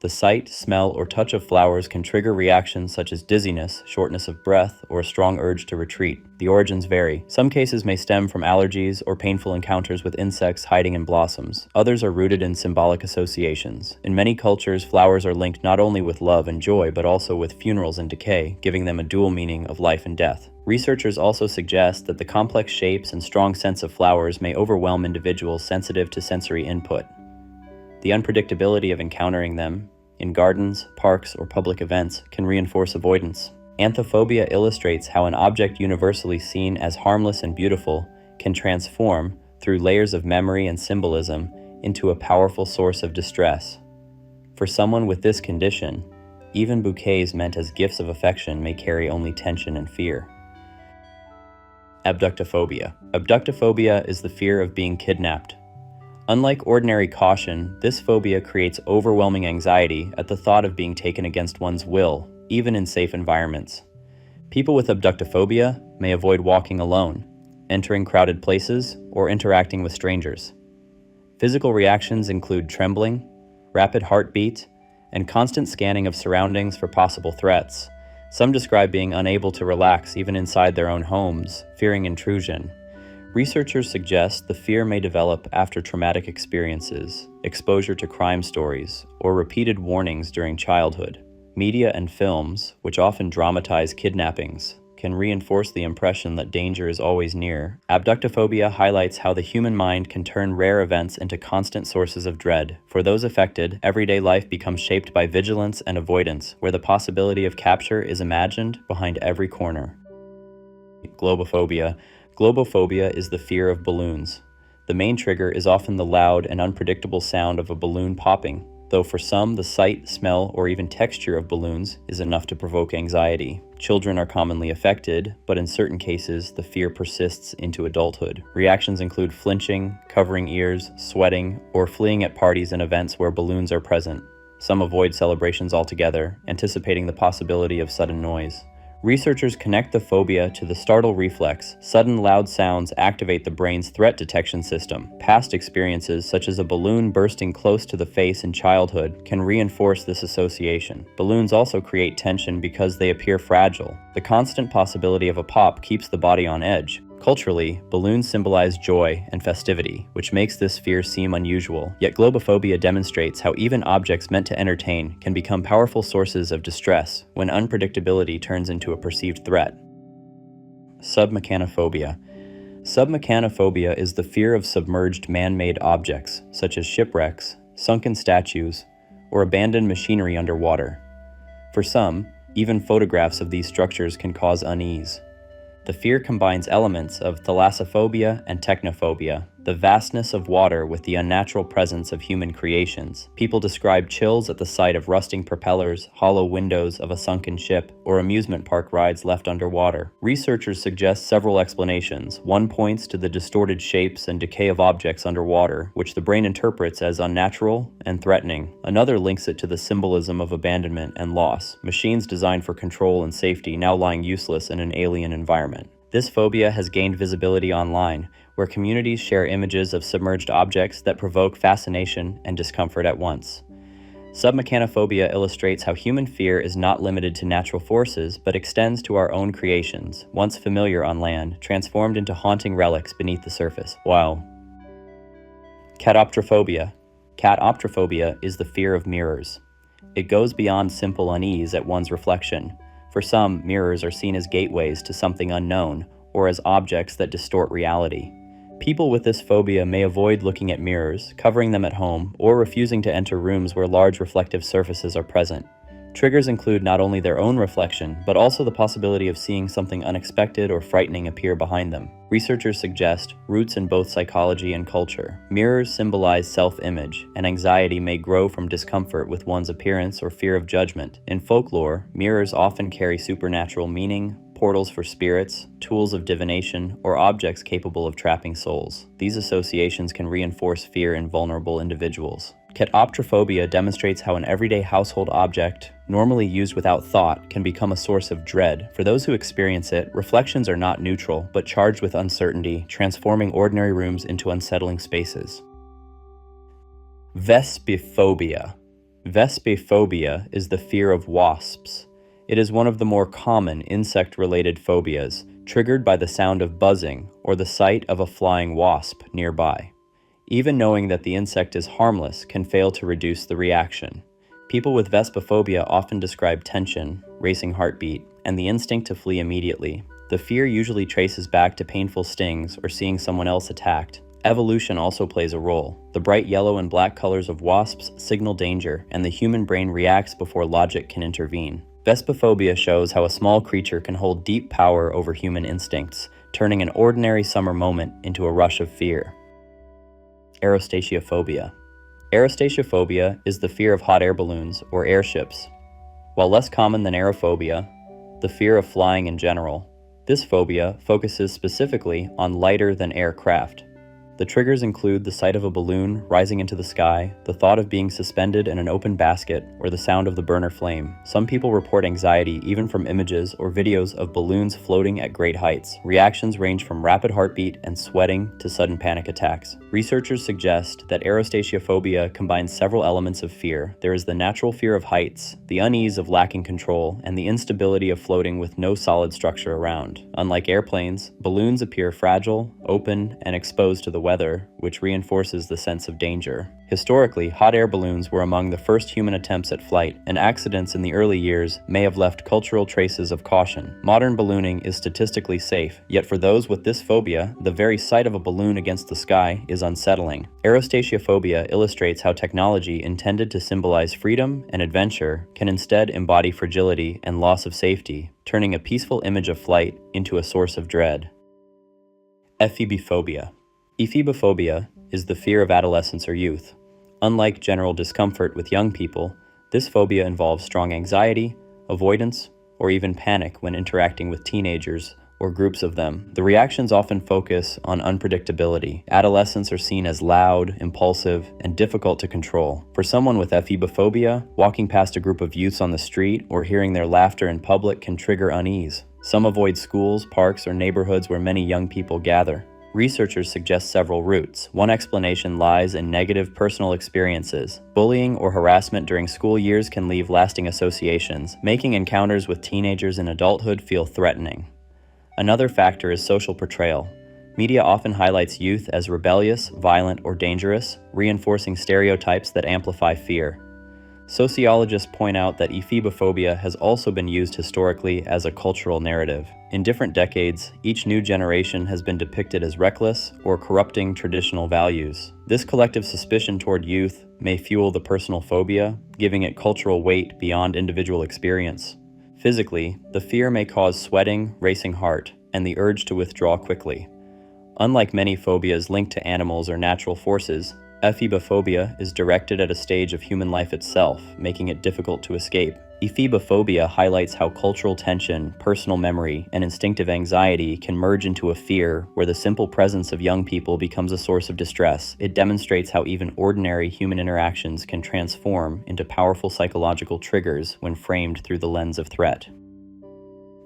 Speaker 1: The sight, smell, or touch of flowers can trigger reactions such as dizziness, shortness of breath, or a strong urge to retreat. The origins vary. Some cases may stem from allergies or painful encounters with insects hiding in blossoms. Others are rooted in symbolic associations. In many cultures, flowers are linked not only with love and joy, but also with funerals and decay, giving them a dual meaning of life and death. Researchers also suggest that the complex shapes and strong scents of flowers may overwhelm individuals sensitive to sensory input. The unpredictability of encountering them in gardens, parks, or public events can reinforce avoidance. Anthophobia illustrates how an object universally seen as harmless and beautiful can transform, through layers of memory and symbolism, into a powerful source of distress. For someone with this condition, even bouquets meant as gifts of affection may carry only tension and fear. Abductophobia. Abductophobia is the fear of being kidnapped. Unlike ordinary caution, this phobia creates overwhelming anxiety at the thought of being taken against one's will, even in safe environments. People with abductophobia may avoid walking alone, entering crowded places, or interacting with strangers. Physical reactions include trembling, rapid heartbeat, and constant scanning of surroundings for possible threats. Some describe being unable to relax even inside their own homes, fearing intrusion. Researchers suggest the fear may develop after traumatic experiences, exposure to crime stories, or repeated warnings during childhood. Media and films, which often dramatize kidnappings, can reinforce the impression that danger is always near. Abductophobia highlights how the human mind can turn rare events into constant sources of dread. For those affected, everyday life becomes shaped by vigilance and avoidance, where the possibility of capture is imagined behind every corner. Globophobia. Globophobia is the fear of balloons. The main trigger is often the loud and unpredictable sound of a balloon popping, though for some, the sight, smell, or even texture of balloons is enough to provoke anxiety. Children are commonly affected, but in certain cases, the fear persists into adulthood. Reactions include flinching, covering ears, sweating, or fleeing at parties and events where balloons are present. Some avoid celebrations altogether, anticipating the possibility of sudden noise. Researchers connect the phobia to the startle reflex. Sudden loud sounds activate the brain's threat detection system. Past experiences, such as a balloon bursting close to the face in childhood, can reinforce this association. Balloons also create tension because they appear fragile. The constant possibility of a pop keeps the body on edge. Culturally, balloons symbolize joy and festivity, which makes this fear seem unusual. Yet globophobia demonstrates how even objects meant to entertain can become powerful sources of distress when unpredictability turns into a perceived threat. Submechanophobia. Submechanophobia is the fear of submerged man-made objects, such as shipwrecks, sunken statues, or abandoned machinery underwater. For some, even photographs of these structures can cause unease. The fear combines elements of thalassophobia and technophobia, the vastness of water with the unnatural presence of human creations. People describe chills at the sight of rusting propellers, hollow windows of a sunken ship, or amusement park rides left underwater. Researchers suggest several explanations. One points to the distorted shapes and decay of objects underwater, which the brain interprets as unnatural and threatening. Another links it to the symbolism of abandonment and loss, machines designed for control and safety now lying useless in an alien environment. This phobia has gained visibility online, where communities share images of submerged objects that provoke fascination and discomfort at once. Submechanophobia illustrates how human fear is not limited to natural forces, but extends to our own creations, once familiar on land, transformed into haunting relics beneath the surface. Wow. Catoptrophobia. Catoptrophobia is the fear of mirrors. It goes beyond simple unease at one's reflection. For some, mirrors are seen as gateways to something unknown, or as objects that distort reality. People with this phobia may avoid looking at mirrors, covering them at home, or refusing to enter rooms where large reflective surfaces are present. Triggers include not only their own reflection, but also the possibility of seeing something unexpected or frightening appear behind them. Researchers suggest roots in both psychology and culture. Mirrors symbolize self-image, and anxiety may grow from discomfort with one's appearance or fear of judgment. In folklore, mirrors often carry supernatural meaning, portals for spirits, tools of divination, or objects capable of trapping souls. These associations can reinforce fear in vulnerable individuals. Catoptrophobia demonstrates how an everyday household object, normally used without thought, can become a source of dread. For those who experience it, reflections are not neutral, but charged with uncertainty, transforming ordinary rooms into unsettling spaces. Vespiphobia. Vespiphobia is the fear of wasps. It is one of the more common insect-related phobias, triggered by the sound of buzzing or the sight of a flying wasp nearby. Even knowing that the insect is harmless can fail to reduce the reaction. People with vespiphobia often describe tension, racing heartbeat, and the instinct to flee immediately. The fear usually traces back to painful stings or seeing someone else attacked. Evolution also plays a role. The bright yellow and black colors of wasps signal danger, and the human brain reacts before logic can intervene. Vespiphobia shows how a small creature can hold deep power over human instincts, turning an ordinary summer moment into a rush of fear. Aerostatiophobia. Aerostatiophobia is the fear of hot air balloons or airships. While less common than aerophobia, the fear of flying in general, this phobia focuses specifically on lighter-than-air craft. The triggers include the sight of a balloon rising into the sky, the thought of being suspended in an open basket, or the sound of the burner flame. Some people report anxiety even from images or videos of balloons floating at great heights. Reactions range from rapid heartbeat and sweating to sudden panic attacks. Researchers suggest that aerostatiophobia combines several elements of fear. There is the natural fear of heights, the unease of lacking control, and the instability of floating with no solid structure around. Unlike airplanes, balloons appear fragile, open, and exposed to the weather, which reinforces the sense of danger. Historically, hot air balloons were among the first human attempts at flight, and accidents in the early years may have left cultural traces of caution. Modern ballooning is statistically safe, yet for those with this phobia, the very sight of a balloon against the sky is unsettling. Aerostatiophobia illustrates how technology intended to symbolize freedom and adventure can instead embody fragility and loss of safety, turning a peaceful image of flight into a source of dread. Ephebiphobia. Ephebiphobia is the fear of adolescence or youth. Unlike general discomfort with young people, this phobia involves strong anxiety, avoidance, or even panic when interacting with teenagers or groups of them. The reactions often focus on unpredictability. Adolescents are seen as loud, impulsive, and difficult to control. For someone with ephebiphobia, walking past a group of youths on the street or hearing their laughter in public can trigger unease. Some avoid schools, parks, or neighborhoods where many young people gather. Researchers suggest several routes. One explanation lies in negative personal experiences. Bullying or harassment during school years can leave lasting associations, making encounters with teenagers in adulthood feel threatening. Another factor is social portrayal. Media often highlights youth as rebellious, violent, or dangerous, reinforcing stereotypes that amplify fear. Sociologists point out that ephebiphobia has also been used historically as a cultural narrative. In different decades, each new generation has been depicted as reckless or corrupting traditional values. This collective suspicion toward youth may fuel the personal phobia, giving it cultural weight beyond individual experience. Physically, the fear may cause sweating, racing heart, and the urge to withdraw quickly. Unlike many phobias linked to animals or natural forces, ephibophobia is directed at a stage of human life itself, making it difficult to escape. Ephibophobia highlights how cultural tension, personal memory, and instinctive anxiety can merge into a fear where the simple presence of young people becomes a source of distress. It demonstrates how even ordinary human interactions can transform into powerful psychological triggers when framed through the lens of threat.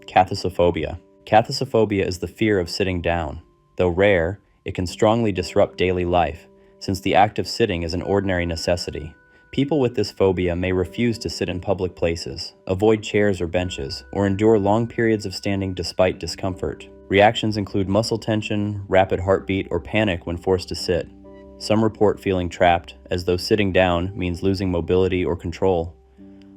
Speaker 1: Kathosophobia. Kathosophobia is the fear of sitting down. Though rare, it can strongly disrupt daily life, since the act of sitting is an ordinary necessity. People with this phobia may refuse to sit in public places, avoid chairs or benches, or endure long periods of standing despite discomfort. Reactions include muscle tension, rapid heartbeat, or panic when forced to sit. Some report feeling trapped, as though sitting down means losing mobility or control.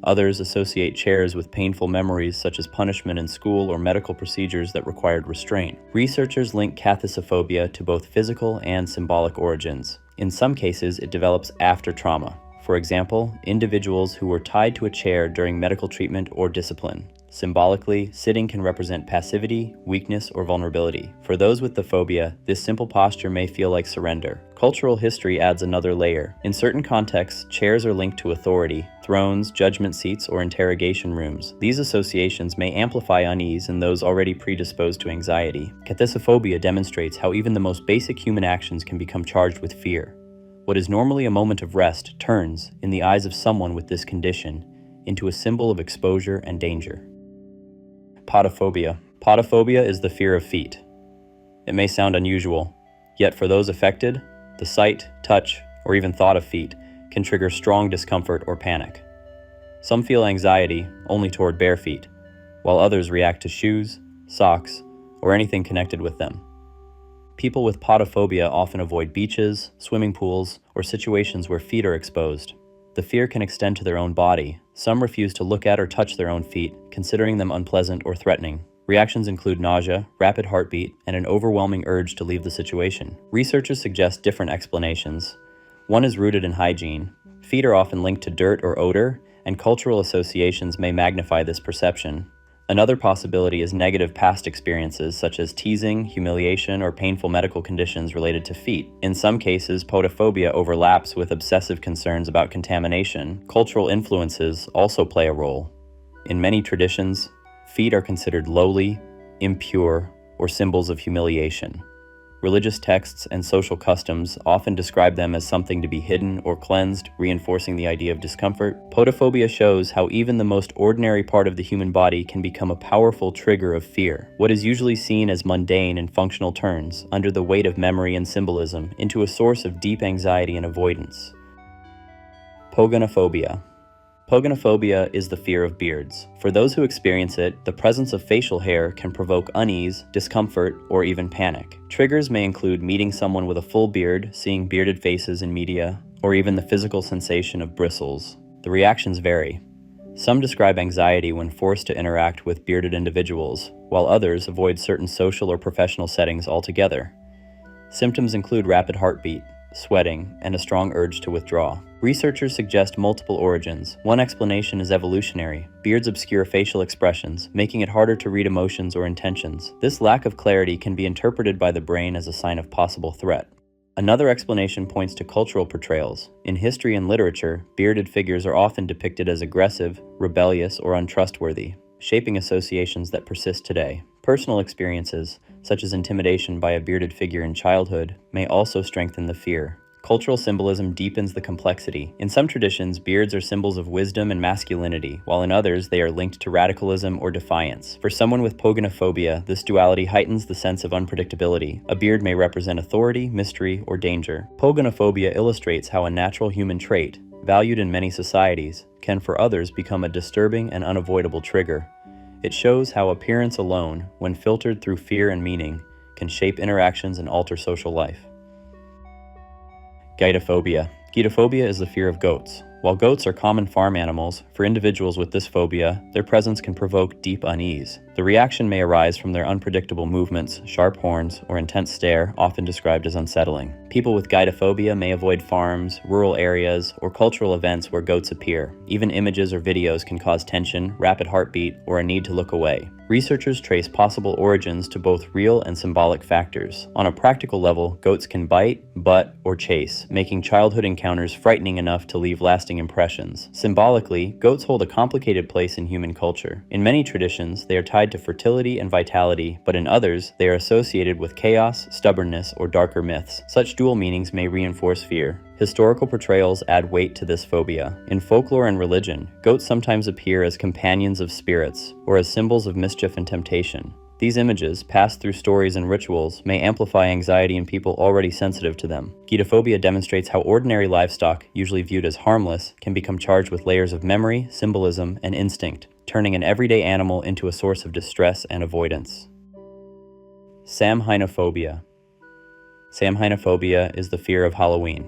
Speaker 1: Others associate chairs with painful memories such as punishment in school or medical procedures that required restraint. Researchers link kathosophobia to both physical and symbolic origins. In some cases, it develops after trauma. For example, individuals who were tied to a chair during medical treatment or discipline. Symbolically, sitting can represent passivity, weakness, or vulnerability. For those with the phobia, this simple posture may feel like surrender. Cultural history adds another layer. In certain contexts, chairs are linked to authority, thrones, judgment seats, or interrogation rooms. These associations may amplify unease in those already predisposed to anxiety. Kathosophobia demonstrates how even the most basic human actions can become charged with fear. What is normally a moment of rest turns, in the eyes of someone with this condition, into a symbol of exposure and danger. Podophobia. Podophobia is the fear of feet. It may sound unusual, yet for those affected, the sight, touch, or even thought of feet can trigger strong discomfort or panic. Some feel anxiety only toward bare feet, while others react to shoes, socks, or anything connected with them. People with podophobia often avoid beaches, swimming pools, or situations where feet are exposed. The fear can extend to their own body. Some refuse to look at or touch their own feet, considering them unpleasant or threatening. Reactions include nausea, rapid heartbeat, and an overwhelming urge to leave the situation. Researchers suggest different explanations. One is rooted in hygiene. Feet are often linked to dirt or odor, and cultural associations may magnify this perception. Another possibility is negative past experiences such as teasing, humiliation, or painful medical conditions related to feet. In some cases, podophobia overlaps with obsessive concerns about contamination. Cultural influences also play a role. In many traditions, feet are considered lowly, impure, or symbols of humiliation. Religious texts and social customs often describe them as something to be hidden or cleansed, reinforcing the idea of discomfort. Podophobia shows how even the most ordinary part of the human body can become a powerful trigger of fear. What is usually seen as mundane and functional turns, under the weight of memory and symbolism, into a source of deep anxiety and avoidance. Pogonophobia. Pogonophobia is the fear of beards. For those who experience it, the presence of facial hair can provoke unease, discomfort, or even panic. Triggers may include meeting someone with a full beard, seeing bearded faces in media, or even the physical sensation of bristles. The reactions vary. Some describe anxiety when forced to interact with bearded individuals, while others avoid certain social or professional settings altogether. Symptoms include rapid heartbeat, sweating, and a strong urge to withdraw. Researchers suggest multiple origins. One explanation is evolutionary. Beards obscure facial expressions, making it harder to read emotions or intentions. This lack of clarity can be interpreted by the brain as a sign of possible threat. Another explanation points to cultural portrayals. In history and literature, bearded figures are often depicted as aggressive, rebellious, or untrustworthy, shaping associations that persist today. Personal experiences, such as intimidation by a bearded figure in childhood, may also strengthen the fear. Cultural symbolism deepens the complexity. In some traditions, beards are symbols of wisdom and masculinity, while in others they are linked to radicalism or defiance. For someone with pogonophobia, this duality heightens the sense of unpredictability. A beard may represent authority, mystery, or danger. Pogonophobia illustrates how a natural human trait, valued in many societies, can for others become a disturbing and unavoidable trigger. It shows how appearance alone, when filtered through fear and meaning, can shape interactions and alter social life. Gytophobia. Gytophobia is the fear of goats. While goats are common farm animals, for individuals with this phobia, their presence can provoke deep unease. The reaction may arise from their unpredictable movements, sharp horns, or intense stare, often described as unsettling. People with guidophobia may avoid farms, rural areas, or cultural events where goats appear. Even images or videos can cause tension, rapid heartbeat, or a need to look away. Researchers trace possible origins to both real and symbolic factors. On a practical level, goats can bite, butt, or chase, making childhood encounters frightening enough to leave lasting impressions. Symbolically, goats hold a complicated place in human culture. In many traditions, they are tied to fertility and vitality, but in others, they are associated with chaos, stubbornness, or darker myths. Such dual meanings may reinforce fear. Historical portrayals add weight to this phobia. In folklore and religion, goats sometimes appear as companions of spirits, or as symbols of mischief and temptation. These images, passed through stories and rituals, may amplify anxiety in people already sensitive to them. Guidophobia demonstrates how ordinary livestock, usually viewed as harmless, can become charged with layers of memory, symbolism, and instinct, turning an everyday animal into a source of distress and avoidance. Samhainophobia. Samhainophobia is the fear of Halloween.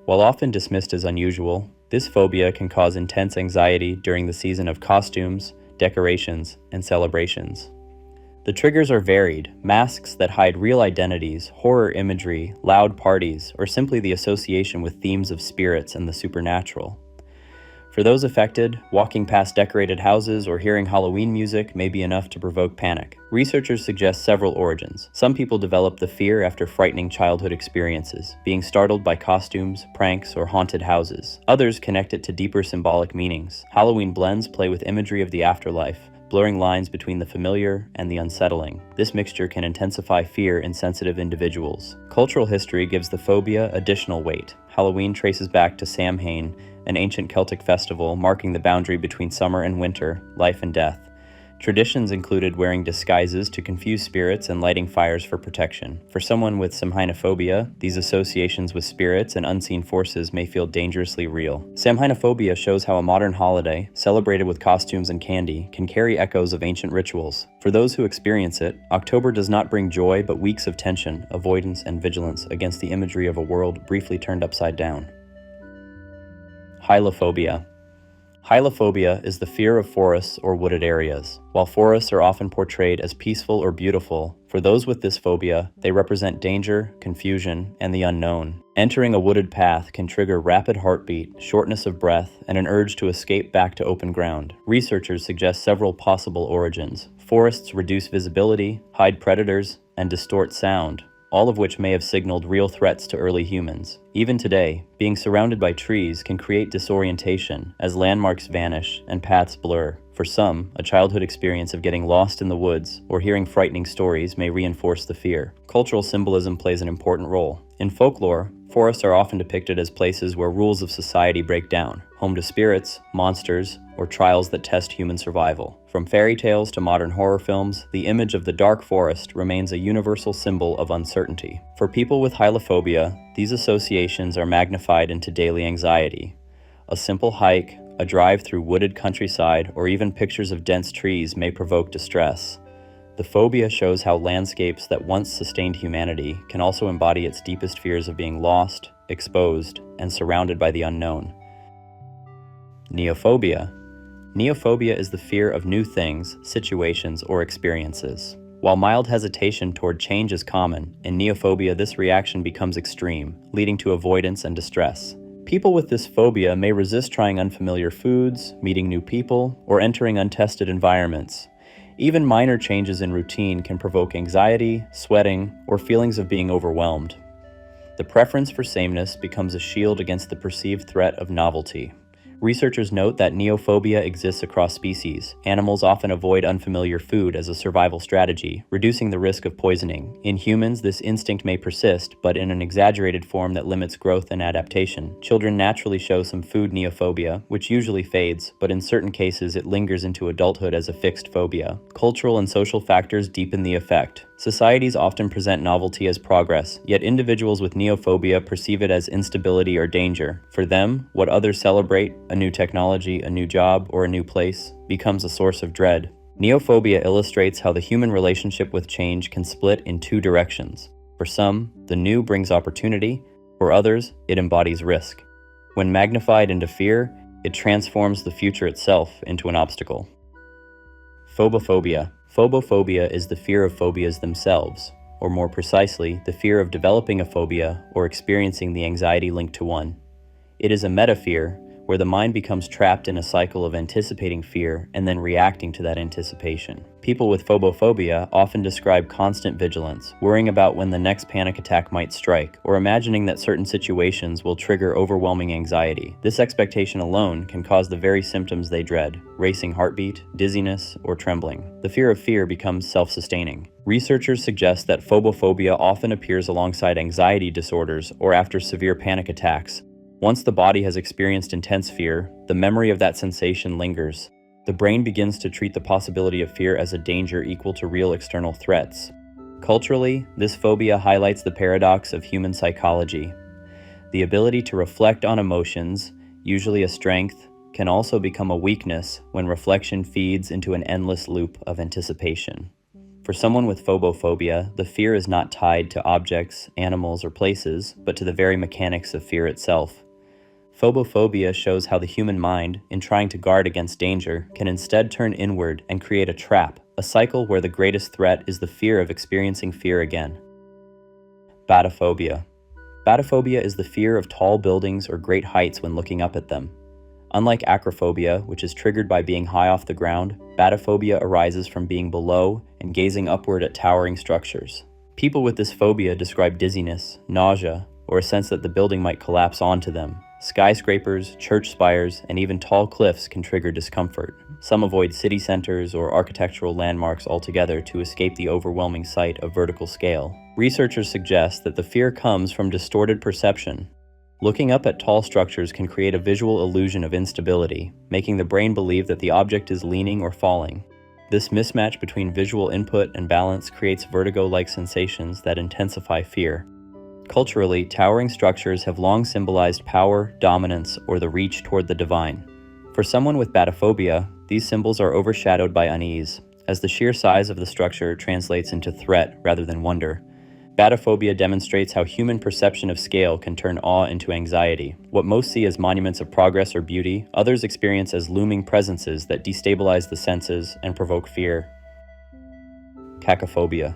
Speaker 1: While often dismissed as unusual, this phobia can cause intense anxiety during the season of costumes, decorations, and celebrations. The triggers are varied: masks that hide real identities, horror imagery, loud parties, or simply the association with themes of spirits and the supernatural. For those affected, walking past decorated houses or hearing Halloween music may be enough to provoke panic. Researchers suggest several origins. Some people develop the fear after frightening childhood experiences, being startled by costumes, pranks, or haunted houses. Others connect it to deeper symbolic meanings. Halloween blends play with imagery of the afterlife, blurring lines between the familiar and the unsettling. This mixture can intensify fear in sensitive individuals. Cultural history gives the phobia additional weight. Halloween traces back to Samhain, an ancient Celtic festival marking the boundary between summer and winter, life and death. Traditions included wearing disguises to confuse spirits and lighting fires for protection. For someone with Samhainophobia, these associations with spirits and unseen forces may feel dangerously real. Samhainophobia shows how a modern holiday, celebrated with costumes and candy, can carry echoes of ancient rituals. For those who experience it, October does not bring joy but weeks of tension, avoidance, and vigilance against the imagery of a world briefly turned upside down. Hylophobia. Hylophobia is the fear of forests or wooded areas. While forests are often portrayed as peaceful or beautiful, for those with this phobia, they represent danger, confusion, and the unknown. Entering a wooded path can trigger rapid heartbeat, shortness of breath, and an urge to escape back to open ground. Researchers suggest several possible origins. Forests reduce visibility, hide predators, and distort sound, all of which may have signaled real threats to early humans. Even today, being surrounded by trees can create disorientation as landmarks vanish and paths blur. For some, a childhood experience of getting lost in the woods or hearing frightening stories may reinforce the fear. Cultural symbolism plays an important role. In folklore, forests are often depicted as places where rules of society break down, home to spirits, monsters, or trials that test human survival. From fairy tales to modern horror films, the image of the dark forest remains a universal symbol of uncertainty. For people with hylophobia, these associations are magnified into daily anxiety. A simple hike, a drive through wooded countryside, or even pictures of dense trees may provoke distress. The phobia shows how landscapes that once sustained humanity can also embody its deepest fears of being lost, exposed, and surrounded by the unknown. Neophobia. Neophobia is the fear of new things, situations, or experiences. While mild hesitation toward change is common, in neophobia this reaction becomes extreme, leading to avoidance and distress. People with this phobia may resist trying unfamiliar foods, meeting new people, or entering untested environments. Even minor changes in routine can provoke anxiety, sweating, or feelings of being overwhelmed. The preference for sameness becomes a shield against the perceived threat of novelty. Researchers note that neophobia exists across species. Animals often avoid unfamiliar food as a survival strategy, reducing the risk of poisoning. In humans, this instinct may persist, but in an exaggerated form that limits growth and adaptation. Children naturally show some food neophobia, which usually fades, but in certain cases it lingers into adulthood as a fixed phobia. Cultural and social factors deepen the effect. Societies often present novelty as progress, yet individuals with neophobia perceive it as instability or danger. For them, what others celebrate, a new technology, a new job, or a new place, becomes a source of dread. Neophobia illustrates how the human relationship with change can split in two directions. For some, the new brings opportunity. For others, it embodies risk. When magnified into fear, it transforms the future itself into an obstacle. Phobophobia. Phobophobia is the fear of phobias themselves, or more precisely, the fear of developing a phobia or experiencing the anxiety linked to one. It is a metafear, where the mind becomes trapped in a cycle of anticipating fear and then reacting to that anticipation. People with phobophobia often describe constant vigilance, worrying about when the next panic attack might strike, or imagining that certain situations will trigger overwhelming anxiety. This expectation alone can cause the very symptoms they dread: racing heartbeat, dizziness, or trembling. The fear of fear becomes self-sustaining. Researchers suggest that phobophobia often appears alongside anxiety disorders or after severe panic attacks. Once the body has experienced intense fear, the memory of that sensation lingers. The brain begins to treat the possibility of fear as a danger equal to real external threats. Culturally, this phobia highlights the paradox of human psychology. The ability to reflect on emotions, usually a strength, can also become a weakness when reflection feeds into an endless loop of anticipation. For someone with phobophobia, the fear is not tied to objects, animals, or places, but to the very mechanics of fear itself. Phobophobia shows how the human mind, in trying to guard against danger, can instead turn inward and create a trap, a cycle where the greatest threat is the fear of experiencing fear again. Batophobia. Batophobia is the fear of tall buildings or great heights when looking up at them. Unlike acrophobia, which is triggered by being high off the ground, batophobia arises from being below and gazing upward at towering structures. People with this phobia describe dizziness, nausea, or a sense that the building might collapse onto them. Skyscrapers, church spires, and even tall cliffs can trigger discomfort. Some avoid city centers or architectural landmarks altogether to escape the overwhelming sight of vertical scale. Researchers suggest that the fear comes from distorted perception. Looking up at tall structures can create a visual illusion of instability, making the brain believe that the object is leaning or falling. This mismatch between visual input and balance creates vertigo-like sensations that intensify fear. Culturally, towering structures have long symbolized power, dominance, or the reach toward the divine. For someone with batophobia, these symbols are overshadowed by unease, as the sheer size of the structure translates into threat rather than wonder. Batophobia demonstrates how human perception of scale can turn awe into anxiety. What most see as monuments of progress or beauty, others experience as looming presences that destabilize the senses and provoke fear. Cacophobia.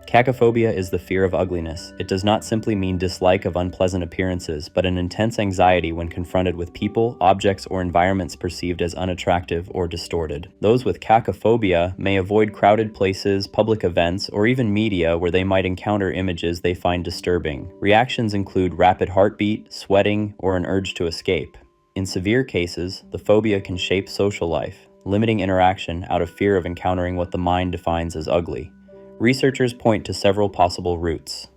Speaker 1: Cacophobia is the fear of ugliness. It does not simply mean dislike of unpleasant appearances, but an intense anxiety when confronted with people, objects, or environments perceived as unattractive or distorted. Those with cacophobia may avoid crowded places, public events, or even media where they might encounter images they find disturbing. Reactions include rapid heartbeat, sweating, or an urge to escape. In severe cases, the phobia can shape social life, limiting interaction out of fear of encountering what the mind defines as ugly. Researchers point to several possible routes.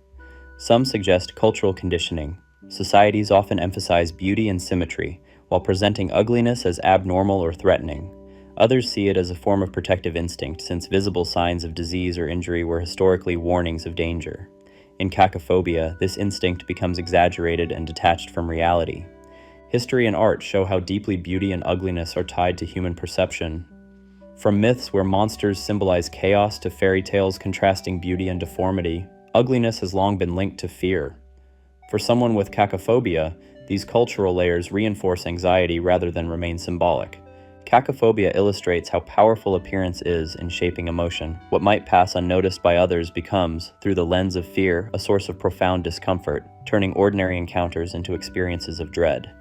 Speaker 1: Some suggest cultural conditioning. Societies often emphasize beauty and symmetry, while presenting ugliness as abnormal or threatening. Others see it as a form of protective instinct, since visible signs of disease or injury were historically warnings of danger. In cacophobia, this instinct becomes exaggerated and detached from reality. History and art show how deeply beauty and ugliness are tied to human perception. From myths where monsters symbolize chaos to fairy tales contrasting beauty and deformity, ugliness has long been linked to fear. For someone with cacophobia, these cultural layers reinforce anxiety rather than remain symbolic. Cacophobia illustrates how powerful appearance is in shaping emotion. What might pass unnoticed by others becomes, through the lens of fear, a source of profound discomfort, turning ordinary encounters into experiences of dread.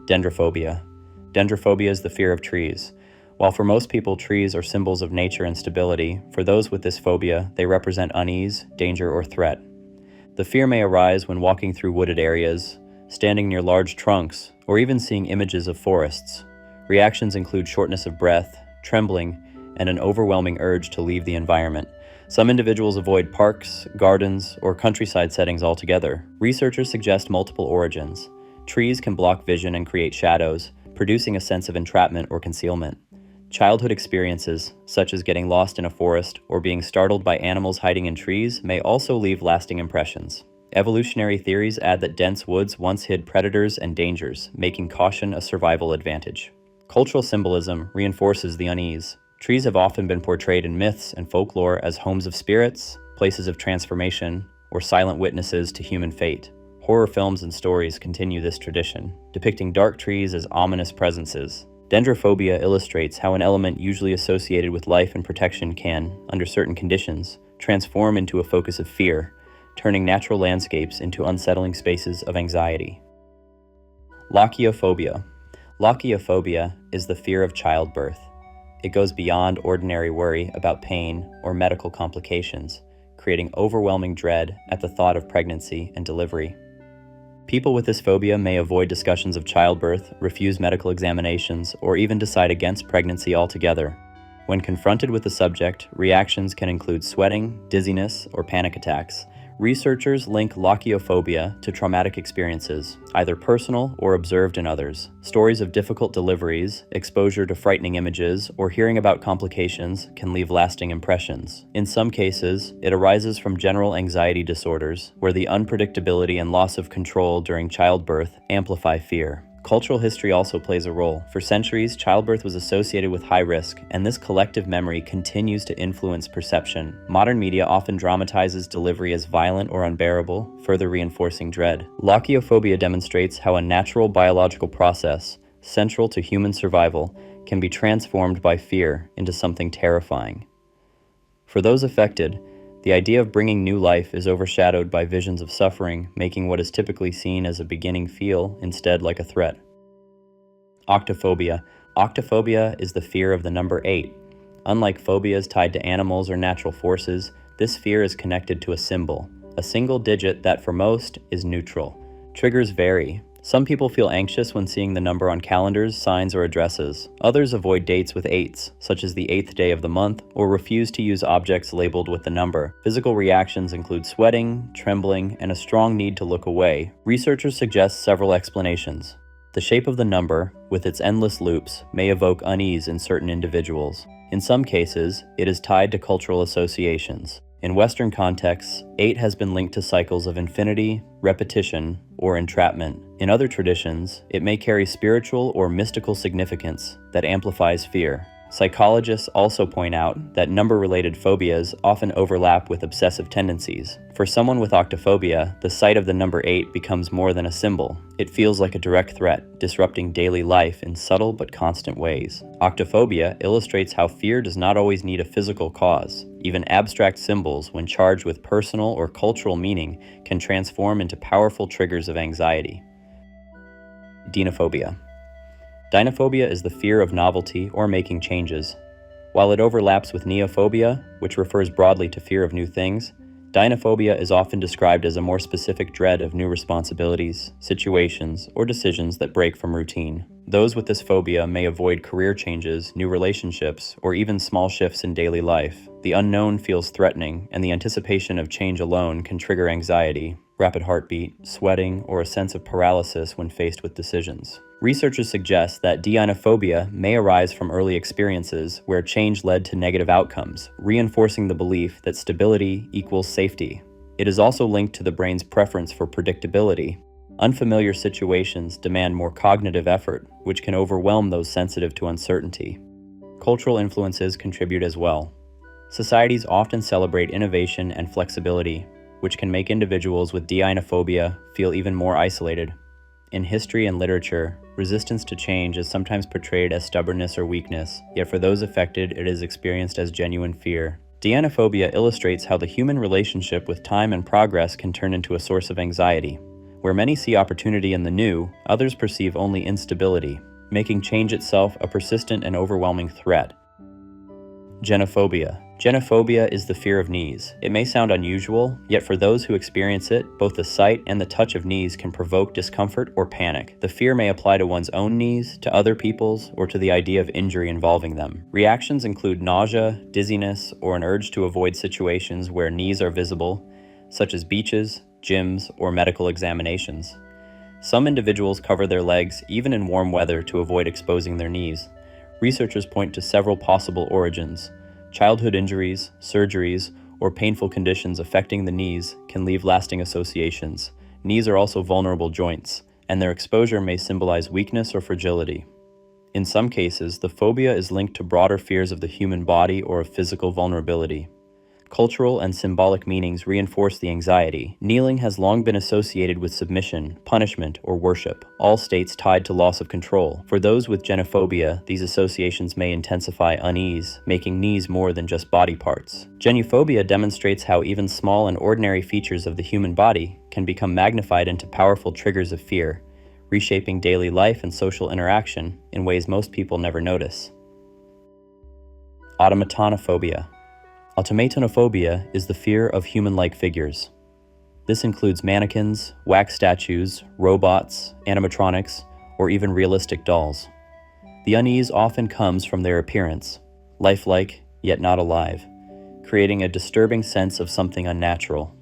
Speaker 1: Dendrophobia. Dendrophobia is the fear of trees. While for most people trees are symbols of nature and stability, for those with this phobia, they represent unease, danger, or threat. The fear may arise when walking through wooded areas, standing near large trunks, or even seeing images of forests. Reactions include shortness of breath, trembling, and an overwhelming urge to leave the environment. Some individuals avoid parks, gardens, or countryside settings altogether. Researchers suggest multiple origins. Trees can block vision and create shadows, producing a sense of entrapment or concealment. Childhood experiences, such as getting lost in a forest or being startled by animals hiding in trees, may also leave lasting impressions. Evolutionary theories add that dense woods once hid predators and dangers, making caution a survival advantage. Cultural symbolism reinforces the unease. Trees have often been portrayed in myths and folklore as homes of spirits, places of transformation, or silent witnesses to human fate. Horror films and stories continue this tradition, depicting dark trees as ominous presences. Dendrophobia illustrates how an element usually associated with life and protection can, under certain conditions, transform into a focus of fear, turning natural landscapes into unsettling spaces of anxiety. Lochiophobia. Lochiophobia is the fear of childbirth. It goes beyond ordinary worry about pain or medical complications, creating overwhelming dread at the thought of pregnancy and delivery. People with this phobia may avoid discussions of childbirth, refuse medical examinations, or even decide against pregnancy altogether. When confronted with the subject, reactions can include sweating, dizziness, or panic attacks. Researchers link lochiophobia to traumatic experiences, either personal or observed in others. Stories of difficult deliveries, exposure to frightening images, or hearing about complications can leave lasting impressions. In some cases, it arises from general anxiety disorders, where the unpredictability and loss of control during childbirth amplify fear. Cultural history also plays a role. For centuries, childbirth was associated with high risk, and this collective memory continues to influence perception. Modern media often dramatizes delivery as violent or unbearable, further reinforcing dread. Lochiophobia demonstrates how a natural biological process, central to human survival, can be transformed by fear into something terrifying. For those affected, the idea of bringing new life is overshadowed by visions of suffering, making what is typically seen as a beginning feel instead like a threat. Octophobia. Octophobia is the fear of the number 8. Unlike phobias tied to animals or natural forces, this fear is connected to a symbol, a single digit that for most is neutral. Triggers vary. Some people feel anxious when seeing the number on calendars, signs, or addresses. Others avoid dates with 8s, such as the 8th day of the month, or refuse to use objects labeled with the number. Physical reactions include sweating, trembling, and a strong need to look away. Researchers suggest several explanations. The shape of the number, with its endless loops, may evoke unease in certain individuals. In some cases, it is tied to cultural associations. In Western contexts, 8 has been linked to cycles of infinity, repetition, or entrapment. In other traditions, it may carry spiritual or mystical significance that amplifies fear. Psychologists also point out that number-related phobias often overlap with obsessive tendencies. For someone with octophobia, the sight of the number 8 becomes more than a symbol. It feels like a direct threat, disrupting daily life in subtle but constant ways. Octophobia illustrates how fear does not always need a physical cause. Even abstract symbols, when charged with personal or cultural meaning, can transform into powerful triggers of anxiety. Dinophobia. Dinophobia is the fear of novelty or making changes. While it overlaps with neophobia, which refers broadly to fear of new things, dinophobia is often described as a more specific dread of new responsibilities, situations, or decisions that break from routine. Those with this phobia may avoid career changes, new relationships, or even small shifts in daily life. The unknown feels threatening, and the anticipation of change alone can trigger anxiety, rapid heartbeat, sweating, or a sense of paralysis when faced with decisions. Researchers suggest that dinophobia may arise from early experiences where change led to negative outcomes, reinforcing the belief that stability equals safety. It is also linked to the brain's preference for predictability. Unfamiliar situations demand more cognitive effort, which can overwhelm those sensitive to uncertainty. Cultural influences contribute as well. Societies often celebrate innovation and flexibility, which can make individuals with dinophobia feel even more isolated. In history and literature, resistance to change is sometimes portrayed as stubbornness or weakness, yet for those affected, it is experienced as genuine fear. Dinophobia illustrates how the human relationship with time and progress can turn into a source of anxiety. Where many see opportunity in the new, others perceive only instability, making change itself a persistent and overwhelming threat. Genophobia. Genophobia is the fear of knees. It may sound unusual, yet for those who experience it, both the sight and the touch of knees can provoke discomfort or panic. The fear may apply to one's own knees, to other people's, or to the idea of injury involving them. Reactions include nausea, dizziness, or an urge to avoid situations where knees are visible, such as beaches, gyms, or medical examinations. Some individuals cover their legs even in warm weather to avoid exposing their knees. Researchers point to several possible origins. Childhood injuries, surgeries, or painful conditions affecting the knees can leave lasting associations. Knees are also vulnerable joints, and their exposure may symbolize weakness or fragility. In some cases, the phobia is linked to broader fears of the human body or of physical vulnerability. Cultural and symbolic meanings reinforce the anxiety. Kneeling has long been associated with submission, punishment, or worship, all states tied to loss of control. For those with genophobia, these associations may intensify unease, making knees more than just body parts. Genophobia demonstrates how even small and ordinary features of the human body can become magnified into powerful triggers of fear, reshaping daily life and social interaction in ways most people never notice. Automatonophobia. Automatonophobia is the fear of human-like figures. This includes mannequins, wax statues, robots, animatronics, or even realistic dolls. The unease often comes from their appearance, lifelike yet not alive, creating a disturbing sense of something unnatural.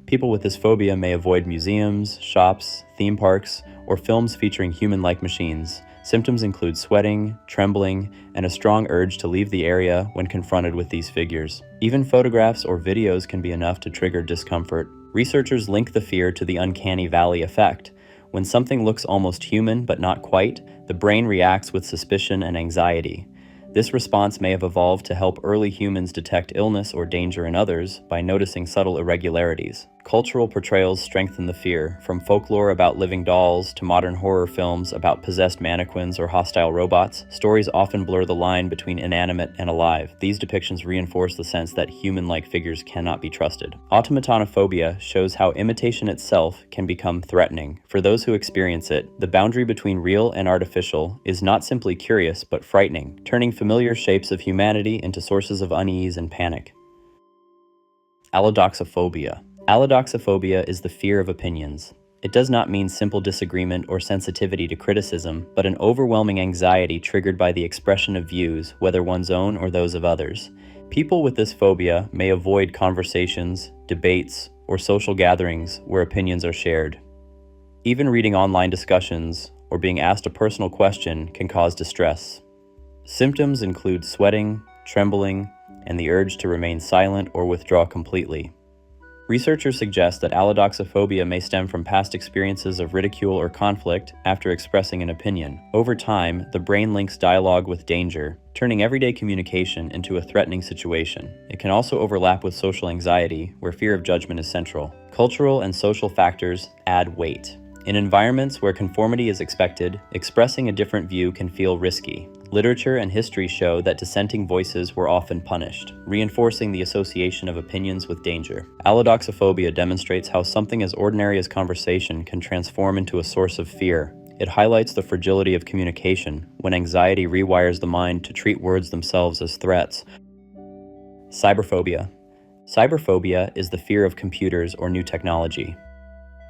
Speaker 1: People with this phobia may avoid museums, shops, theme parks, or films featuring human-like machines. Symptoms include sweating, trembling, and a strong urge to leave the area when confronted with these figures. Even photographs or videos can be enough to trigger discomfort. Researchers link the fear to the uncanny valley effect. When something looks almost human but not quite, the brain reacts with suspicion and anxiety. This response may have evolved to help early humans detect illness or danger in others by noticing subtle irregularities. Cultural portrayals strengthen the fear, from folklore about living dolls to modern horror films about possessed mannequins or hostile robots. Stories often blur the line between inanimate and alive. These depictions reinforce the sense that human-like figures cannot be trusted. Automatonophobia shows how imitation itself can become threatening. For those who experience it, the boundary between real and artificial is not simply curious but frightening, turning familiar shapes of humanity into sources of unease and panic. Allodoxophobia. Allodoxophobia is the fear of opinions. It does not mean simple disagreement or sensitivity to criticism, but an overwhelming anxiety triggered by the expression of views, whether one's own or those of others. People with this phobia may avoid conversations, debates, or social gatherings where opinions are shared. Even reading online discussions or being asked a personal question can cause distress. Symptoms include sweating, trembling, and the urge to remain silent or withdraw completely. Researchers suggest that allodoxophobia may stem from past experiences of ridicule or conflict after expressing an opinion. Over time, the brain links dialogue with danger, turning everyday communication into a threatening situation. It can also overlap with social anxiety, where fear of judgment is central. Cultural and social factors add weight. In environments where conformity is expected, expressing a different view can feel risky. Literature and history show that dissenting voices were often punished, reinforcing the association of opinions with danger. Allodoxophobia demonstrates how something as ordinary as conversation can transform into a source of fear. It highlights the fragility of communication when anxiety rewires the mind to treat words themselves as threats. Cyberphobia. Cyberphobia is the fear of computers or new technology.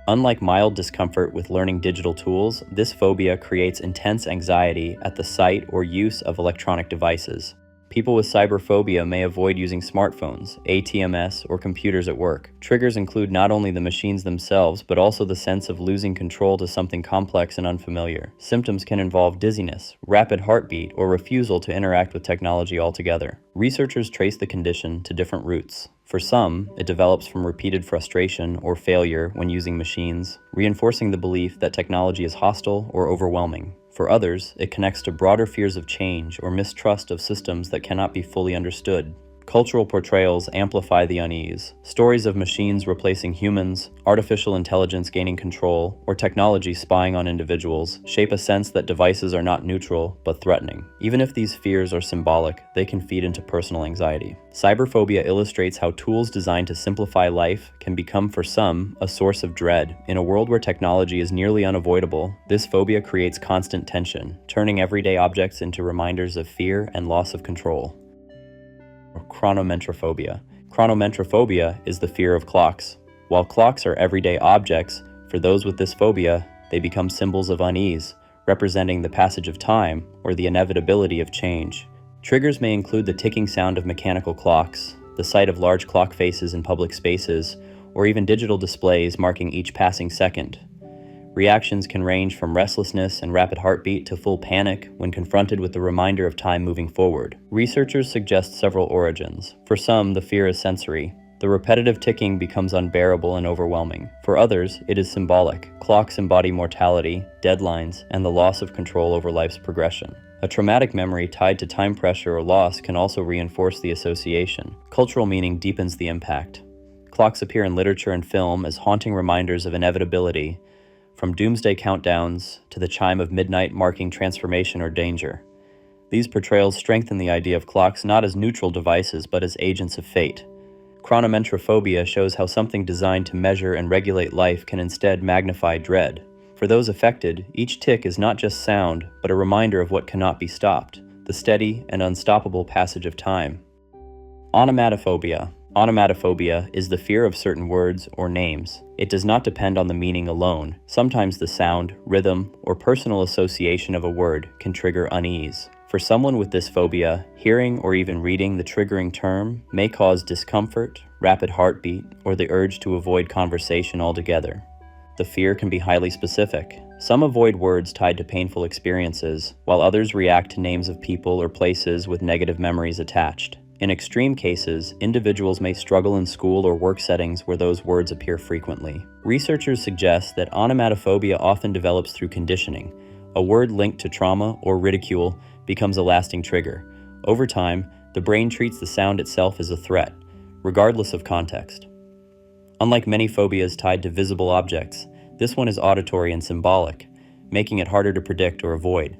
Speaker 1: Unlike mild discomfort with learning digital tools, this phobia creates intense anxiety at the sight or use of electronic devices. People with cyberphobia may avoid using smartphones, ATMs, or computers at work. Triggers include not only the machines themselves, but also the sense of losing control to something complex and unfamiliar. Symptoms can involve dizziness, rapid heartbeat, or refusal to interact with technology altogether. Researchers trace the condition to different roots. For some, it develops from repeated frustration or failure when using machines, reinforcing the belief that technology is hostile or overwhelming. For others, it connects to broader fears of change or mistrust of systems that cannot be fully understood. Cultural portrayals amplify the unease. Stories of machines replacing humans, artificial intelligence gaining control, or technology spying on individuals shape a sense that devices are not neutral, but threatening. Even if these fears are symbolic, they can feed into personal anxiety. Cyberphobia illustrates how tools designed to simplify life can become, for some, a source of dread. In a world where technology is nearly unavoidable, this phobia creates constant tension, turning everyday objects into reminders of fear and loss of control. Chronometrophobia. Chronometrophobia is the fear of clocks. While clocks are everyday objects, for those with this phobia, they become symbols of unease, representing the passage of time or the inevitability of change. Triggers may include the ticking sound of mechanical clocks, the sight of large clock faces in public spaces, or even digital displays marking each passing second. Reactions can range from restlessness and rapid heartbeat to full panic when confronted with the reminder of time moving forward. Researchers suggest several origins. For some, the fear is sensory. The repetitive ticking becomes unbearable and overwhelming. For others, it is symbolic. Clocks embody mortality, deadlines, and the loss of control over life's progression. A traumatic memory tied to time pressure or loss can also reinforce the association. Cultural meaning deepens the impact. Clocks appear in literature and film as haunting reminders of inevitability, from doomsday countdowns to the chime of midnight marking transformation or danger. These portrayals strengthen the idea of clocks not as neutral devices but as agents of fate. Chronometrophobia shows how something designed to measure and regulate life can instead magnify dread. For those affected, each tick is not just sound, but a reminder of what cannot be stopped, the steady and unstoppable passage of time. Onomatophobia. Onomatophobia is the fear of certain words or names. It does not depend on the meaning alone. Sometimes the sound, rhythm, or personal association of a word can trigger unease. For someone with this phobia, hearing or even reading the triggering term may cause discomfort, rapid heartbeat, or the urge to avoid conversation altogether. The fear can be highly specific. Some avoid words tied to painful experiences, while others react to names of people or places with negative memories attached. In extreme cases, individuals may struggle in school or work settings where those words appear frequently. Researchers suggest that onomatophobia often develops through conditioning. A word linked to trauma or ridicule becomes a lasting trigger. Over time, the brain treats the sound itself as a threat, regardless of context. Unlike many phobias tied to visible objects, this one is auditory and symbolic, making it harder to predict or avoid.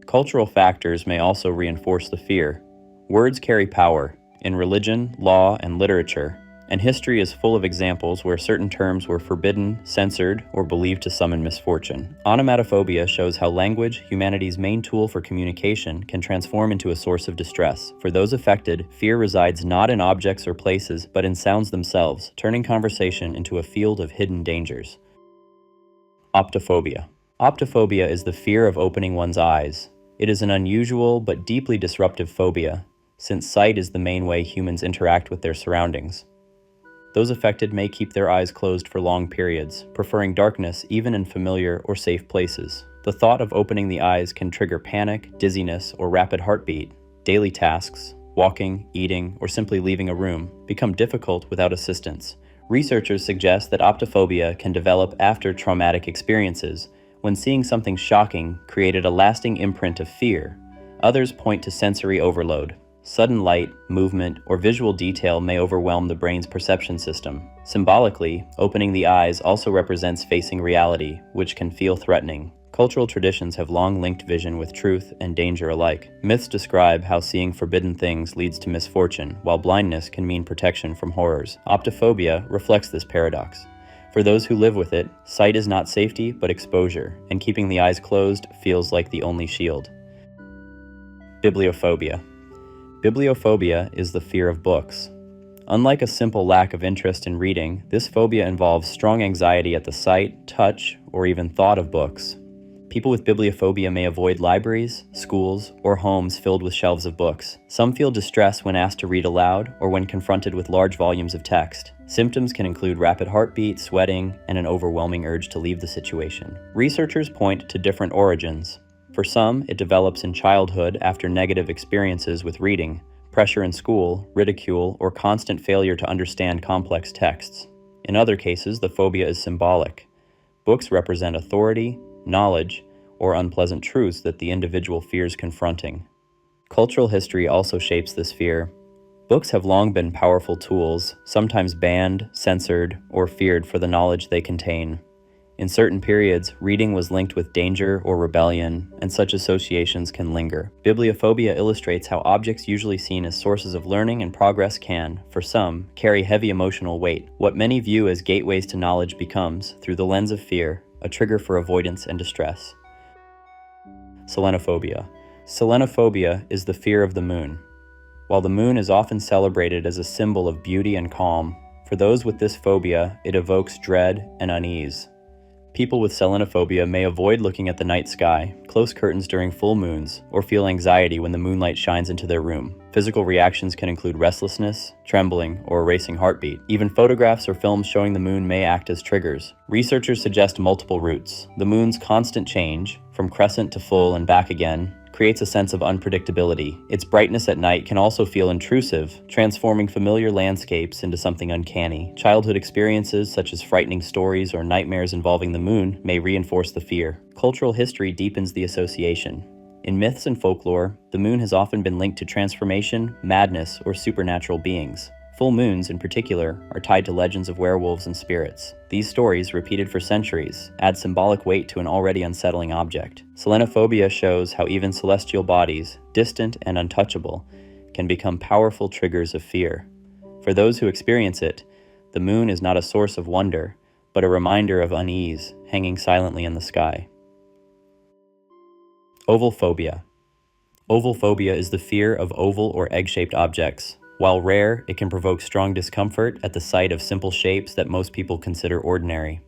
Speaker 1: Cultural factors may also reinforce the fear. Words carry power in religion, law, and literature, and history is full of examples where certain terms were forbidden, censored, or believed to summon misfortune. Onomatophobia shows how language, humanity's main tool for communication, can transform into a source of distress. For those affected, fear resides not in objects or places, but in sounds themselves, turning conversation into a field of hidden dangers. Optophobia. Optophobia is the fear of opening one's eyes. It is an unusual but deeply disruptive phobia, since sight is the main way humans interact with their surroundings. Those affected may keep their eyes closed for long periods, preferring darkness even in familiar or safe places. The thought of opening the eyes can trigger panic, dizziness, or rapid heartbeat. Daily tasks, walking, eating, or simply leaving a room, become difficult without assistance. Researchers suggest that optophobia can develop after traumatic experiences, when seeing something shocking created a lasting imprint of fear. Others point to sensory overload. Sudden light, movement, or visual detail may overwhelm the brain's perception system. Symbolically, opening the eyes also represents facing reality, which can feel threatening. Cultural traditions have long linked vision with truth and danger alike. Myths describe how seeing forbidden things leads to misfortune, while blindness can mean protection from horrors. Optophobia reflects this paradox. For those who live with it, sight is not safety but exposure, and keeping the eyes closed feels like the only shield. Bibliophobia. Bibliophobia is the fear of books. Unlike a simple lack of interest in reading, this phobia involves strong anxiety at the sight, touch, or even thought of books. People with bibliophobia may avoid libraries, schools, or homes filled with shelves of books. Some feel distress when asked to read aloud or when confronted with large volumes of text. Symptoms can include rapid heartbeat, sweating, and an overwhelming urge to leave the situation. Researchers point to different origins. For some, it develops in childhood after negative experiences with reading, pressure in school, ridicule, or constant failure to understand complex texts. In other cases, the phobia is symbolic. Books represent authority, knowledge, or unpleasant truths that the individual fears confronting. Cultural history also shapes this fear. Books have long been powerful tools, sometimes banned, censored, or feared for the knowledge they contain. In certain periods, reading was linked with danger or rebellion, and such associations can linger. Bibliophobia illustrates how objects usually seen as sources of learning and progress can, for some, carry heavy emotional weight. What many view as gateways to knowledge becomes, through the lens of fear, a trigger for avoidance and distress. Selenophobia. Selenophobia is the fear of the moon. While the moon is often celebrated as a symbol of beauty and calm, for those with this phobia, it evokes dread and unease. People with selenophobia may avoid looking at the night sky, close curtains during full moons, or feel anxiety when the moonlight shines into their room. Physical reactions can include restlessness, trembling, or a racing heartbeat. Even photographs or films showing the moon may act as triggers. Researchers suggest multiple routes. The moon's constant change, from crescent to full and back again, creates a sense of unpredictability. Its brightness at night can also feel intrusive, transforming familiar landscapes into something uncanny. Childhood experiences such as frightening stories or nightmares involving the moon may reinforce the fear. Cultural history deepens the association. In myths and folklore, the moon has often been linked to transformation, madness, or supernatural beings. Full moons, in particular, are tied to legends of werewolves and spirits. These stories, repeated for centuries, add symbolic weight to an already unsettling object. Selenophobia shows how even celestial bodies, distant and untouchable, can become powerful triggers of fear. For those who experience it, the moon is not a source of wonder, but a reminder of unease hanging silently in the sky. Oval phobia. Oval phobia is the fear of oval or egg-shaped objects. While rare, it can provoke strong discomfort at the sight of simple shapes that most people consider ordinary.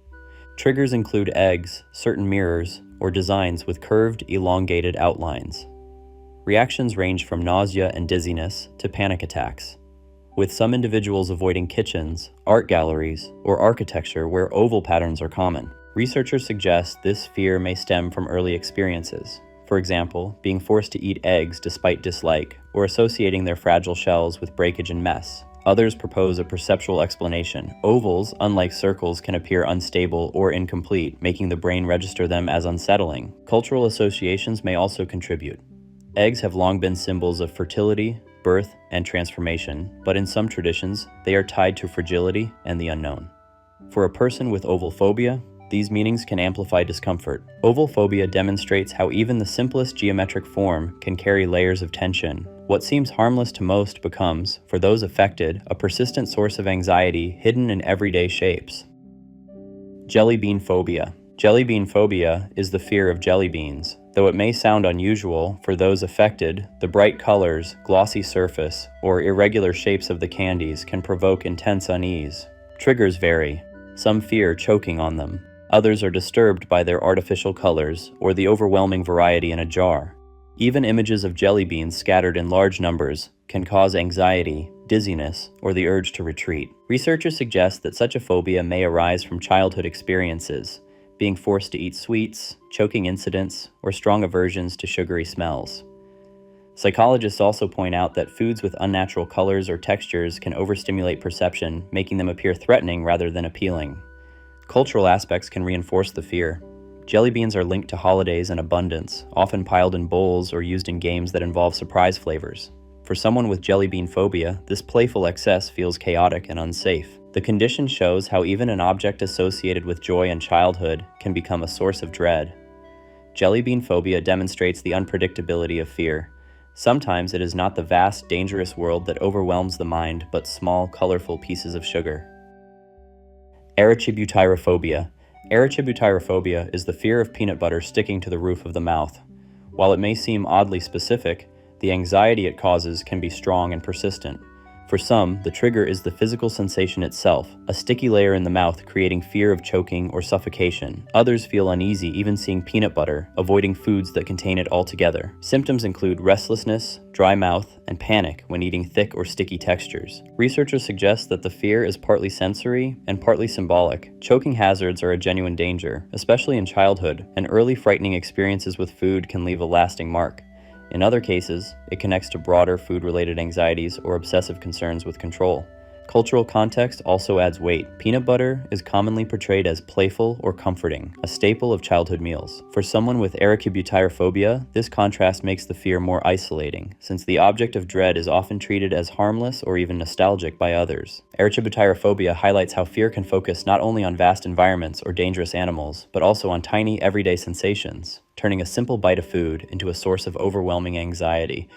Speaker 1: Triggers include eggs, certain mirrors, or designs with curved, elongated outlines. Reactions range from nausea and dizziness to panic attacks, with some individuals avoiding kitchens, art galleries, or architecture where oval patterns are common. Researchers suggest this fear may stem from early experiences. For example, being forced to eat eggs despite dislike, or associating their fragile shells with breakage and mess. Others propose a perceptual explanation. Ovals, unlike circles, can appear unstable or incomplete, making the brain register them as unsettling. Cultural associations may also contribute. Eggs have long been symbols of fertility, birth, and transformation, but in some traditions, they are tied to fragility and the unknown. For a person with oval phobia, these meanings can amplify discomfort. Oval phobia demonstrates how even the simplest geometric form can carry layers of tension. What seems harmless to most becomes, for those affected, a persistent source of anxiety hidden in everyday shapes. Jelly bean phobia. Jelly bean phobia is the fear of jelly beans. Though it may sound unusual for those affected, the bright colors, glossy surface, or irregular shapes of the candies can provoke intense unease. Triggers vary. Some fear choking on them. Others are disturbed by their artificial colors or the overwhelming variety in a jar. Even images of jelly beans scattered in large numbers can cause anxiety, dizziness, or the urge to retreat. Researchers suggest that such a phobia may arise from childhood experiences, being forced to eat sweets, choking incidents, or strong aversions to sugary smells. Psychologists also point out that foods with unnatural colors or textures can overstimulate perception, making them appear threatening rather than appealing. Cultural aspects can reinforce the fear. Jelly beans are linked to holidays and abundance, often piled in bowls or used in games that involve surprise flavors. For someone with jelly bean phobia, this playful excess feels chaotic and unsafe. The condition shows how even an object associated with joy and childhood can become a source of dread. Jelly bean phobia demonstrates the unpredictability of fear. Sometimes it is not the vast, dangerous world that overwhelms the mind, but small, colorful pieces of sugar. Arachibutyrophobia. Arachibutyrophobia is the fear of peanut butter sticking to the roof of the mouth. While it may seem oddly specific, the anxiety it causes can be strong and persistent. For some, the trigger is the physical sensation itself, a sticky layer in the mouth creating fear of choking or suffocation. Others feel uneasy even seeing peanut butter, avoiding foods that contain it altogether. Symptoms include restlessness, dry mouth, and panic when eating thick or sticky textures. Researchers suggest that the fear is partly sensory and partly symbolic. Choking hazards are a genuine danger, especially in childhood, and early frightening experiences with food can leave a lasting mark. In other cases, it connects to broader food-related anxieties or obsessive concerns with control. Cultural context also adds weight. Peanut butter is commonly portrayed as playful or comforting, a staple of childhood meals. For someone with arachibutyrophobia, this contrast makes the fear more isolating, since the object of dread is often treated as harmless or even nostalgic by others. Arachibutyrophobia highlights how fear can focus not only on vast environments or dangerous animals, but also on tiny, everyday sensations, turning a simple bite of food into a source of overwhelming anxiety.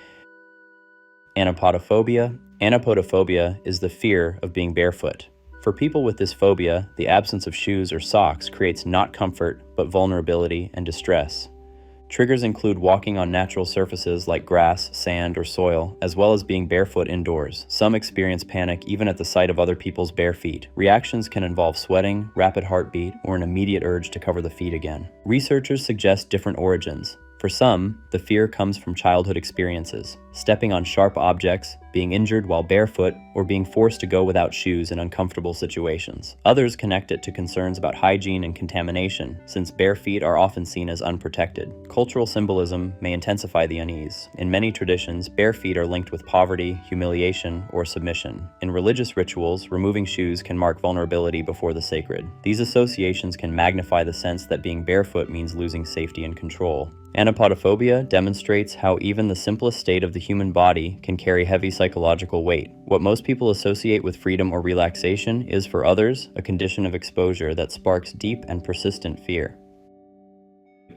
Speaker 1: Anapodophobia. Anapodophobia is the fear of being barefoot. For people with this phobia, the absence of shoes or socks creates not comfort, but vulnerability and distress. Triggers include walking on natural surfaces like grass, sand, or soil, as well as being barefoot indoors. Some experience panic even at the sight of other people's bare feet. Reactions can involve sweating, rapid heartbeat, or an immediate urge to cover the feet again. Researchers suggest different origins. For some, the fear comes from childhood experiences. stepping on sharp objects, being injured while barefoot, or being forced to go without shoes in uncomfortable situations. Others connect it to concerns about hygiene and contamination, since bare feet are often seen as unprotected. Cultural symbolism may intensify the unease. In many traditions, bare feet are linked with poverty, humiliation, or submission. In religious rituals, removing shoes can mark vulnerability before the sacred. These associations can magnify the sense that being barefoot means losing safety and control. Anapodophobia demonstrates how even the simplest state of the human body can carry heavy psychological weight. What most people associate with freedom or relaxation is, for others, a condition of exposure that sparks deep and persistent fear.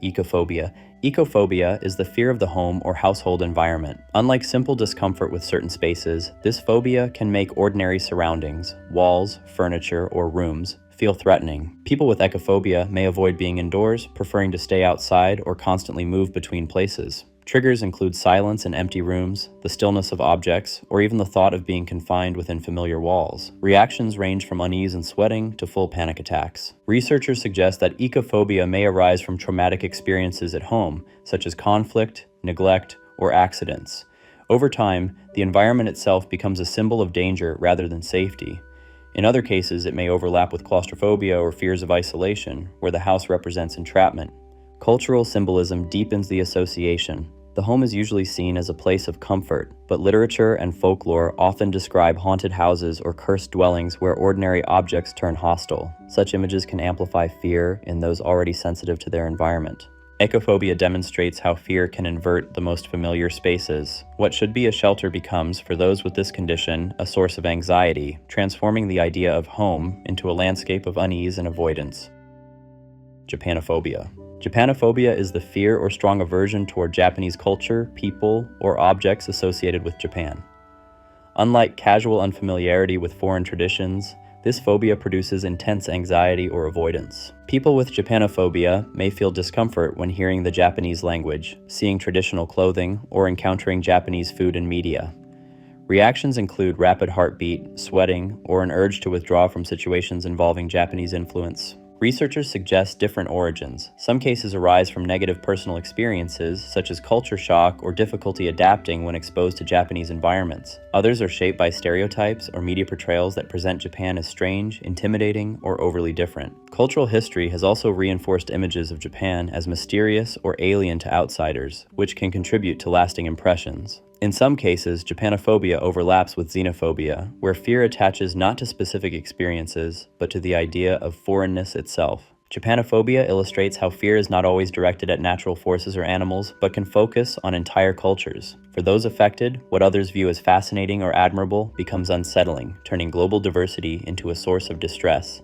Speaker 1: Ecophobia. Ecophobia is the fear of the home or household environment. Unlike simple discomfort with certain spaces, this phobia can make ordinary surroundings, walls, furniture, or rooms, feel threatening. People with ecophobia may avoid being indoors, preferring to stay outside or constantly move between places. Triggers include silence in empty rooms, the stillness of objects, or even the thought of being confined within familiar walls. Reactions range from unease and sweating to full panic attacks. Researchers suggest that ecophobia may arise from traumatic experiences at home, such as conflict, neglect, or accidents. Over time, the environment itself becomes a symbol of danger rather than safety. In other cases, it may overlap with claustrophobia or fears of isolation, where the house represents entrapment. Cultural symbolism deepens the association. The home is usually seen as a place of comfort, but literature and folklore often describe haunted houses or cursed dwellings where ordinary objects turn hostile. Such images can amplify fear in those already sensitive to their environment. Ecophobia demonstrates how fear can invert the most familiar spaces. What should be a shelter becomes, for those with this condition, a source of anxiety, transforming the idea of home into a landscape of unease and avoidance. Japanophobia. Japanophobia is the fear or strong aversion toward Japanese culture, people, or objects associated with Japan. Unlike casual unfamiliarity with foreign traditions, this phobia produces intense anxiety or avoidance. People with Japanophobia may feel discomfort when hearing the Japanese language, seeing traditional clothing, or encountering Japanese food and media. Reactions include rapid heartbeat, sweating, or an urge to withdraw from situations involving Japanese influence. Researchers suggest different origins. Some cases arise from negative personal experiences, such as culture shock or difficulty adapting when exposed to Japanese environments. Others are shaped by stereotypes or media portrayals that present Japan as strange, intimidating, or overly different. Cultural history has also reinforced images of Japan as mysterious or alien to outsiders, which can contribute to lasting impressions. In some cases, Japanophobia overlaps with xenophobia, where fear attaches not to specific experiences, but to the idea of foreignness itself. Japanophobia illustrates how fear is not always directed at natural forces or animals, but can focus on entire cultures. For those affected, what others view as fascinating or admirable becomes unsettling, turning global diversity into a source of distress.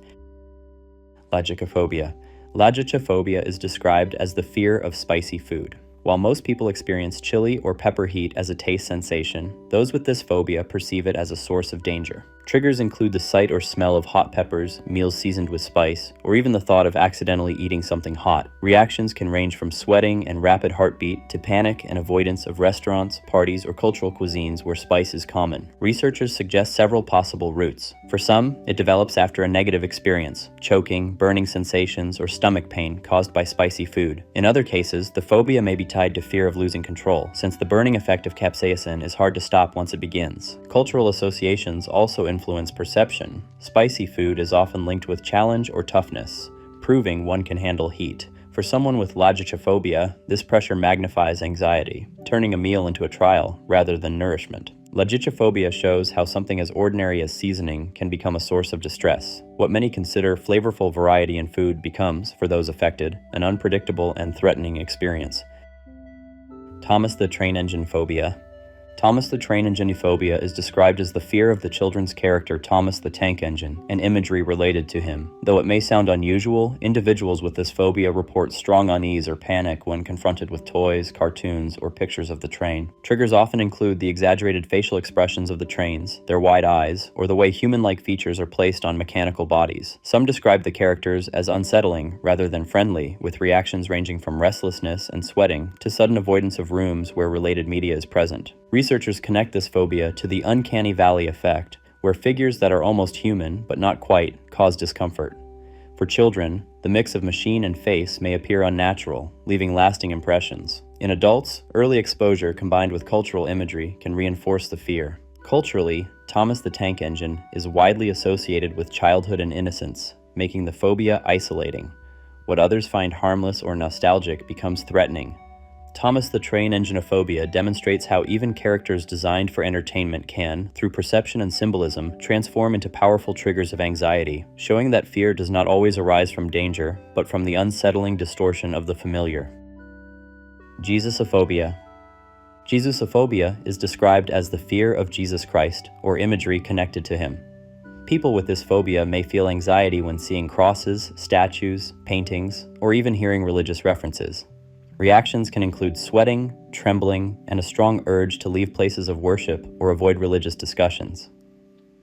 Speaker 1: Lagicophobia. Lagicophobia is described as the fear of spicy food. While most people experience chili or pepper heat as a taste sensation, those with this phobia perceive it as a source of danger. Triggers include the sight or smell of hot peppers, meals seasoned with spice, or even the thought of accidentally eating something hot. Reactions can range from sweating and rapid heartbeat to panic and avoidance of restaurants, parties, or cultural cuisines where spice is common. Researchers suggest several possible routes. For some, it develops after a negative experience, choking, burning sensations, or stomach pain caused by spicy food. In other cases, the phobia may be tied to fear of losing control, since the burning effect of capsaicin is hard to stop once it begins. Cultural associations also influence perception. Spicy food is often linked with challenge or toughness, proving one can handle heat. For someone with lagicophobia, this pressure magnifies anxiety, turning a meal into a trial rather than nourishment. Lagicophobia shows how something as ordinary as seasoning can become a source of distress. What many consider flavorful variety in food becomes, for those affected, an unpredictable and threatening experience. Thomas the Train Engine Phobia. Thomas the Train Engine phobia is described as the fear of the children's character Thomas the Tank Engine and imagery related to him. Though it may sound unusual, individuals with this phobia report strong unease or panic when confronted with toys, cartoons, or pictures of the train. Triggers often include the exaggerated facial expressions of the trains, their wide eyes, or the way human-like features are placed on mechanical bodies. Some describe the characters as unsettling rather than friendly, with reactions ranging from restlessness and sweating to sudden avoidance of rooms where related media is present. Researchers connect this phobia to the uncanny valley effect, where figures that are almost human, but not quite, cause discomfort. For children, the mix of machine and face may appear unnatural, leaving lasting impressions. In adults, early exposure combined with cultural imagery can reinforce the fear. Culturally, Thomas the Tank Engine is widely associated with childhood and innocence, making the phobia isolating. What others find harmless or nostalgic becomes threatening. Thomas the Train Enginophobia demonstrates how even characters designed for entertainment can, through perception and symbolism, transform into powerful triggers of anxiety, showing that fear does not always arise from danger, but from the unsettling distortion of the familiar. Jesusophobia. Jesusophobia is described as the fear of Jesus Christ, or imagery connected to him. People with this phobia may feel anxiety when seeing crosses, statues, paintings, or even hearing religious references. Reactions can include sweating, trembling, and a strong urge to leave places of worship or avoid religious discussions.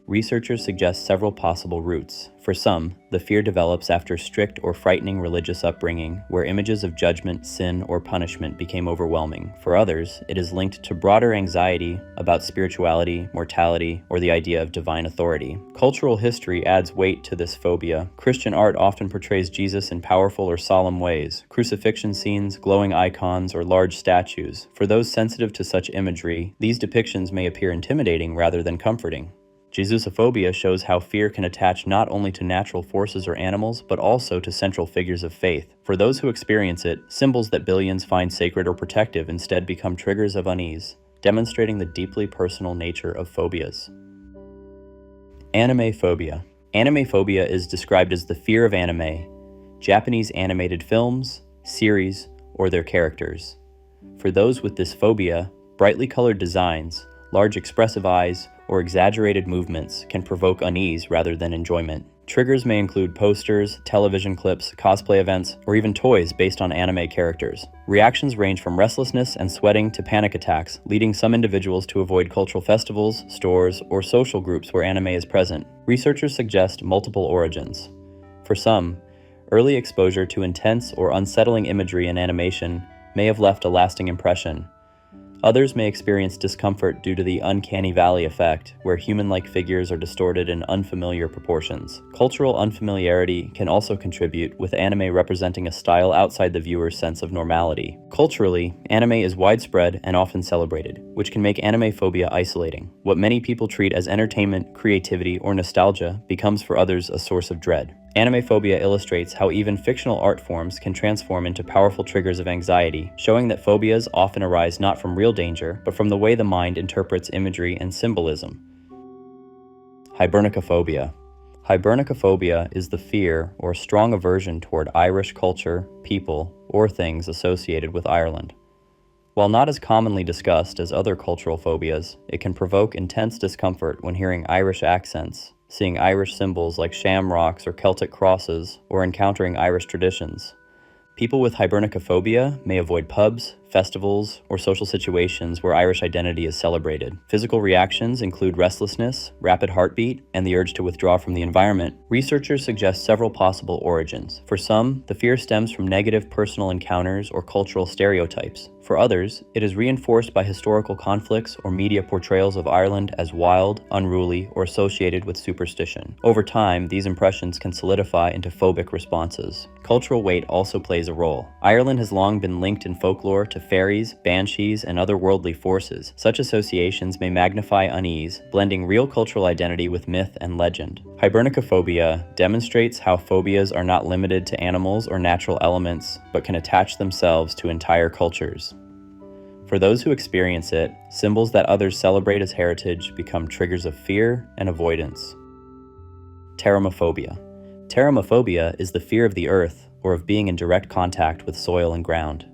Speaker 1: Researchers suggest several possible routes. For some, the fear develops after strict or frightening religious upbringing, where images of judgment, sin, or punishment became overwhelming. For others, it is linked to broader anxiety about spirituality, mortality, or the idea of divine authority. Cultural history adds weight to this phobia. Christian art often portrays Jesus in powerful or solemn ways: crucifixion scenes, glowing icons, or large statues. For those sensitive to such imagery, these depictions may appear intimidating rather than comforting. Jesusophobia shows how fear can attach not only to natural forces or animals, but also to central figures of faith. For those who experience it, symbols that billions find sacred or protective instead become triggers of unease, demonstrating the deeply personal nature of phobias. Anime phobia. Anime phobia is described as the fear of anime, Japanese animated films, series, or their characters. For those with this phobia, brightly colored designs, large expressive eyes, or exaggerated movements can provoke unease rather than enjoyment. Triggers may include posters, television clips, cosplay events, or even toys based on anime characters. Reactions range from restlessness and sweating to panic attacks, leading some individuals to avoid cultural festivals, stores, or social groups where anime is present. Researchers suggest multiple origins. For some, early exposure to intense or unsettling imagery and animation may have left a lasting impression. Others may experience discomfort due to the uncanny valley effect, where human-like figures are distorted in unfamiliar proportions. Cultural unfamiliarity can also contribute, with anime representing a style outside the viewer's sense of normality. Culturally, anime is widespread and often celebrated, which can make anime phobia isolating. What many people treat as entertainment, creativity, or nostalgia becomes for others a source of dread. Anime phobia illustrates how even fictional art forms can transform into powerful triggers of anxiety, showing that phobias often arise not from real danger, but from the way the mind interprets imagery and symbolism. Hibernicophobia. Hibernicophobia is the fear or strong aversion toward Irish culture, people, or things associated with Ireland. While not as commonly discussed as other cultural phobias, it can provoke intense discomfort when hearing Irish accents, seeing Irish symbols like shamrocks or Celtic crosses, or encountering Irish traditions. People with hibernicophobia may avoid pubs, festivals, or social situations where Irish identity is celebrated. Physical reactions include restlessness, rapid heartbeat, and the urge to withdraw from the environment. Researchers suggest several possible origins. For some, the fear stems from negative personal encounters or cultural stereotypes. For others, it is reinforced by historical conflicts or media portrayals of Ireland as wild, unruly, or associated with superstition. Over time, these impressions can solidify into phobic responses. Cultural weight also plays a role. Ireland has long been linked in folklore to fairies, banshees, and other worldly forces. Such associations may magnify unease, blending real cultural identity with myth and legend. Hibernicophobia demonstrates how phobias are not limited to animals or natural elements, but can attach themselves to entire cultures. For those who experience it, symbols that others celebrate as heritage become triggers of fear and avoidance. Pteromophobia. Pteromophobia is the fear of the earth or of being in direct contact with soil and ground.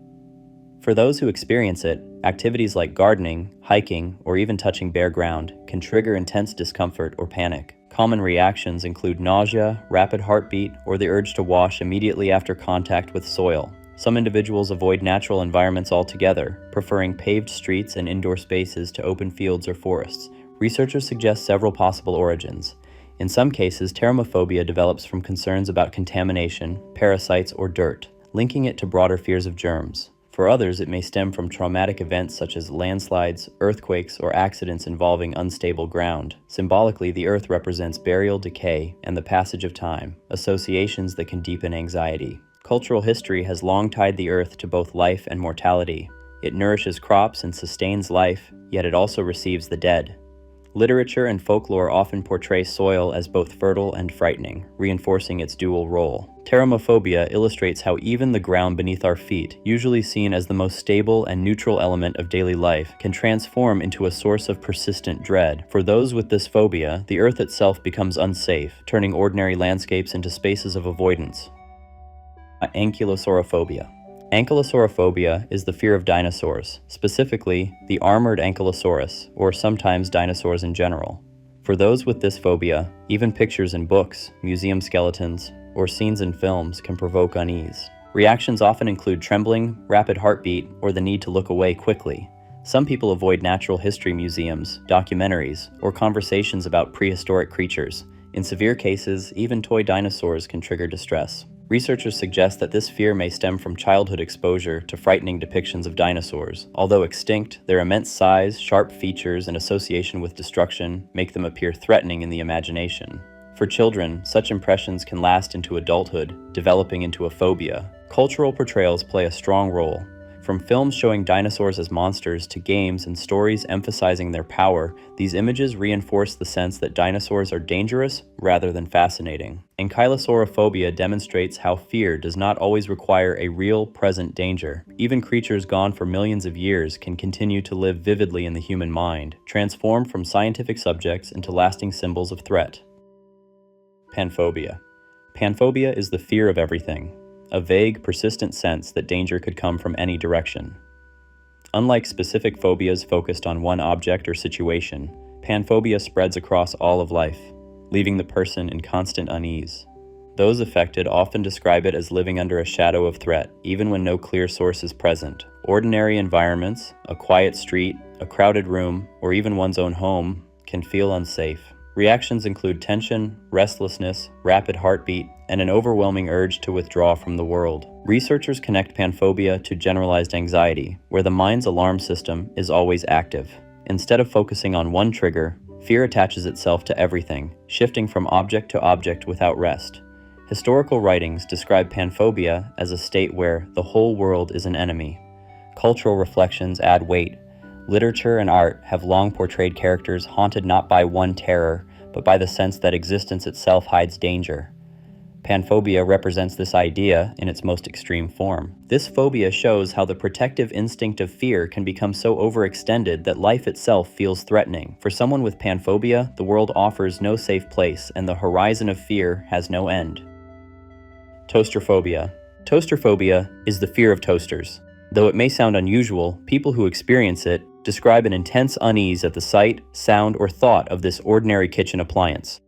Speaker 1: For those who experience it, activities like gardening, hiking, or even touching bare ground can trigger intense discomfort or panic. Common reactions include nausea, rapid heartbeat, or the urge to wash immediately after contact with soil. Some individuals avoid natural environments altogether, preferring paved streets and indoor spaces to open fields or forests. Researchers suggest several possible origins. In some cases, pteromophobia develops from concerns about contamination, parasites, or dirt, linking it to broader fears of germs. For others, it may stem from traumatic events such as landslides, earthquakes, or accidents involving unstable ground. Symbolically, the earth represents burial, decay, and the passage of time, associations that can deepen anxiety. Cultural history has long tied the earth to both life and mortality. It nourishes crops and sustains life, yet it also receives the dead. Literature and folklore often portray soil as both fertile and frightening, reinforcing its dual role. Pteromophobia illustrates how even the ground beneath our feet, usually seen as the most stable and neutral element of daily life, can transform into a source of persistent dread. For those with this phobia, the earth itself becomes unsafe, turning ordinary landscapes into spaces of avoidance. Ankylosaurophobia. Ankylosaurophobia is the fear of dinosaurs, specifically the armored ankylosaurus, or sometimes dinosaurs in general. For those with this phobia, even pictures in books, museum skeletons, or scenes in films can provoke unease. Reactions often include trembling, rapid heartbeat, or the need to look away quickly. Some people avoid natural history museums, documentaries, or conversations about prehistoric creatures. In severe cases, even toy dinosaurs can trigger distress. Researchers suggest that this fear may stem from childhood exposure to frightening depictions of dinosaurs. Although extinct, their immense size, sharp features, and association with destruction make them appear threatening in the imagination. For children, such impressions can last into adulthood, developing into a phobia. Cultural portrayals play a strong role. From films showing dinosaurs as monsters to games and stories emphasizing their power, these images reinforce the sense that dinosaurs are dangerous rather than fascinating. Ankylosaurophobia demonstrates how fear does not always require a real, present danger. Even creatures gone for millions of years can continue to live vividly in the human mind, transformed from scientific subjects into lasting symbols of threat. Panphobia. Panphobia is the fear of everything, a vague, persistent sense that danger could come from any direction. Unlike specific phobias focused on one object or situation, panphobia spreads across all of life, leaving the person in constant unease. Those affected often describe it as living under a shadow of threat, even when no clear source is present. Ordinary environments, a quiet street, a crowded room, or even one's own home, can feel unsafe. Reactions include tension, restlessness, rapid heartbeat, and an overwhelming urge to withdraw from the world. Researchers connect panphobia to generalized anxiety, where the mind's alarm system is always active. Instead of focusing on one trigger, fear attaches itself to everything, shifting from object to object without rest. Historical writings describe panphobia as a state where the whole world is an enemy. Cultural reflections add weight. Literature and art have long portrayed characters haunted not by one terror, but by the sense that existence itself hides danger. Panphobia represents this idea in its most extreme form. This phobia shows how the protective instinct of fear can become so overextended that life itself feels threatening. For someone with panphobia, the world offers no safe place, and the horizon of fear has no end. Toasterphobia. Toasterphobia is the fear of toasters. Though it may sound unusual, people who experience it describe an intense unease at the sight, sound, or thought of this ordinary kitchen appliance.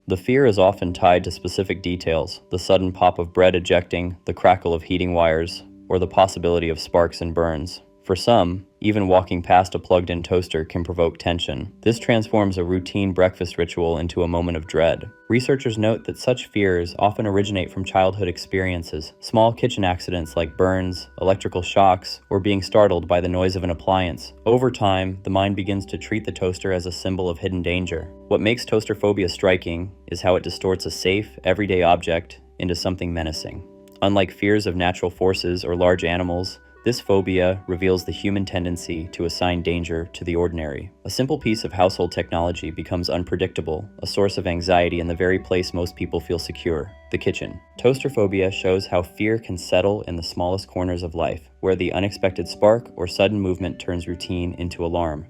Speaker 1: The fear is often tied to specific details: the sudden pop of bread ejecting, the crackle of heating wires, or the possibility of sparks and burns. For some, even walking past a plugged-in toaster can provoke tension. This transforms a routine breakfast ritual into a moment of dread. Researchers note that such fears often originate from childhood experiences, small kitchen accidents like burns, electrical shocks, or being startled by the noise of an appliance. Over time, the mind begins to treat the toaster as a symbol of hidden danger. What makes toasterphobia striking is how it distorts a safe, everyday object into something menacing. Unlike fears of natural forces or large animals, this phobia reveals the human tendency to assign danger to the ordinary. A simple piece of household technology becomes unpredictable, a source of anxiety in the very place most people feel secure, the kitchen. Toasterphobia shows how fear can settle in the smallest corners of life, where the unexpected spark or sudden movement turns routine into alarm.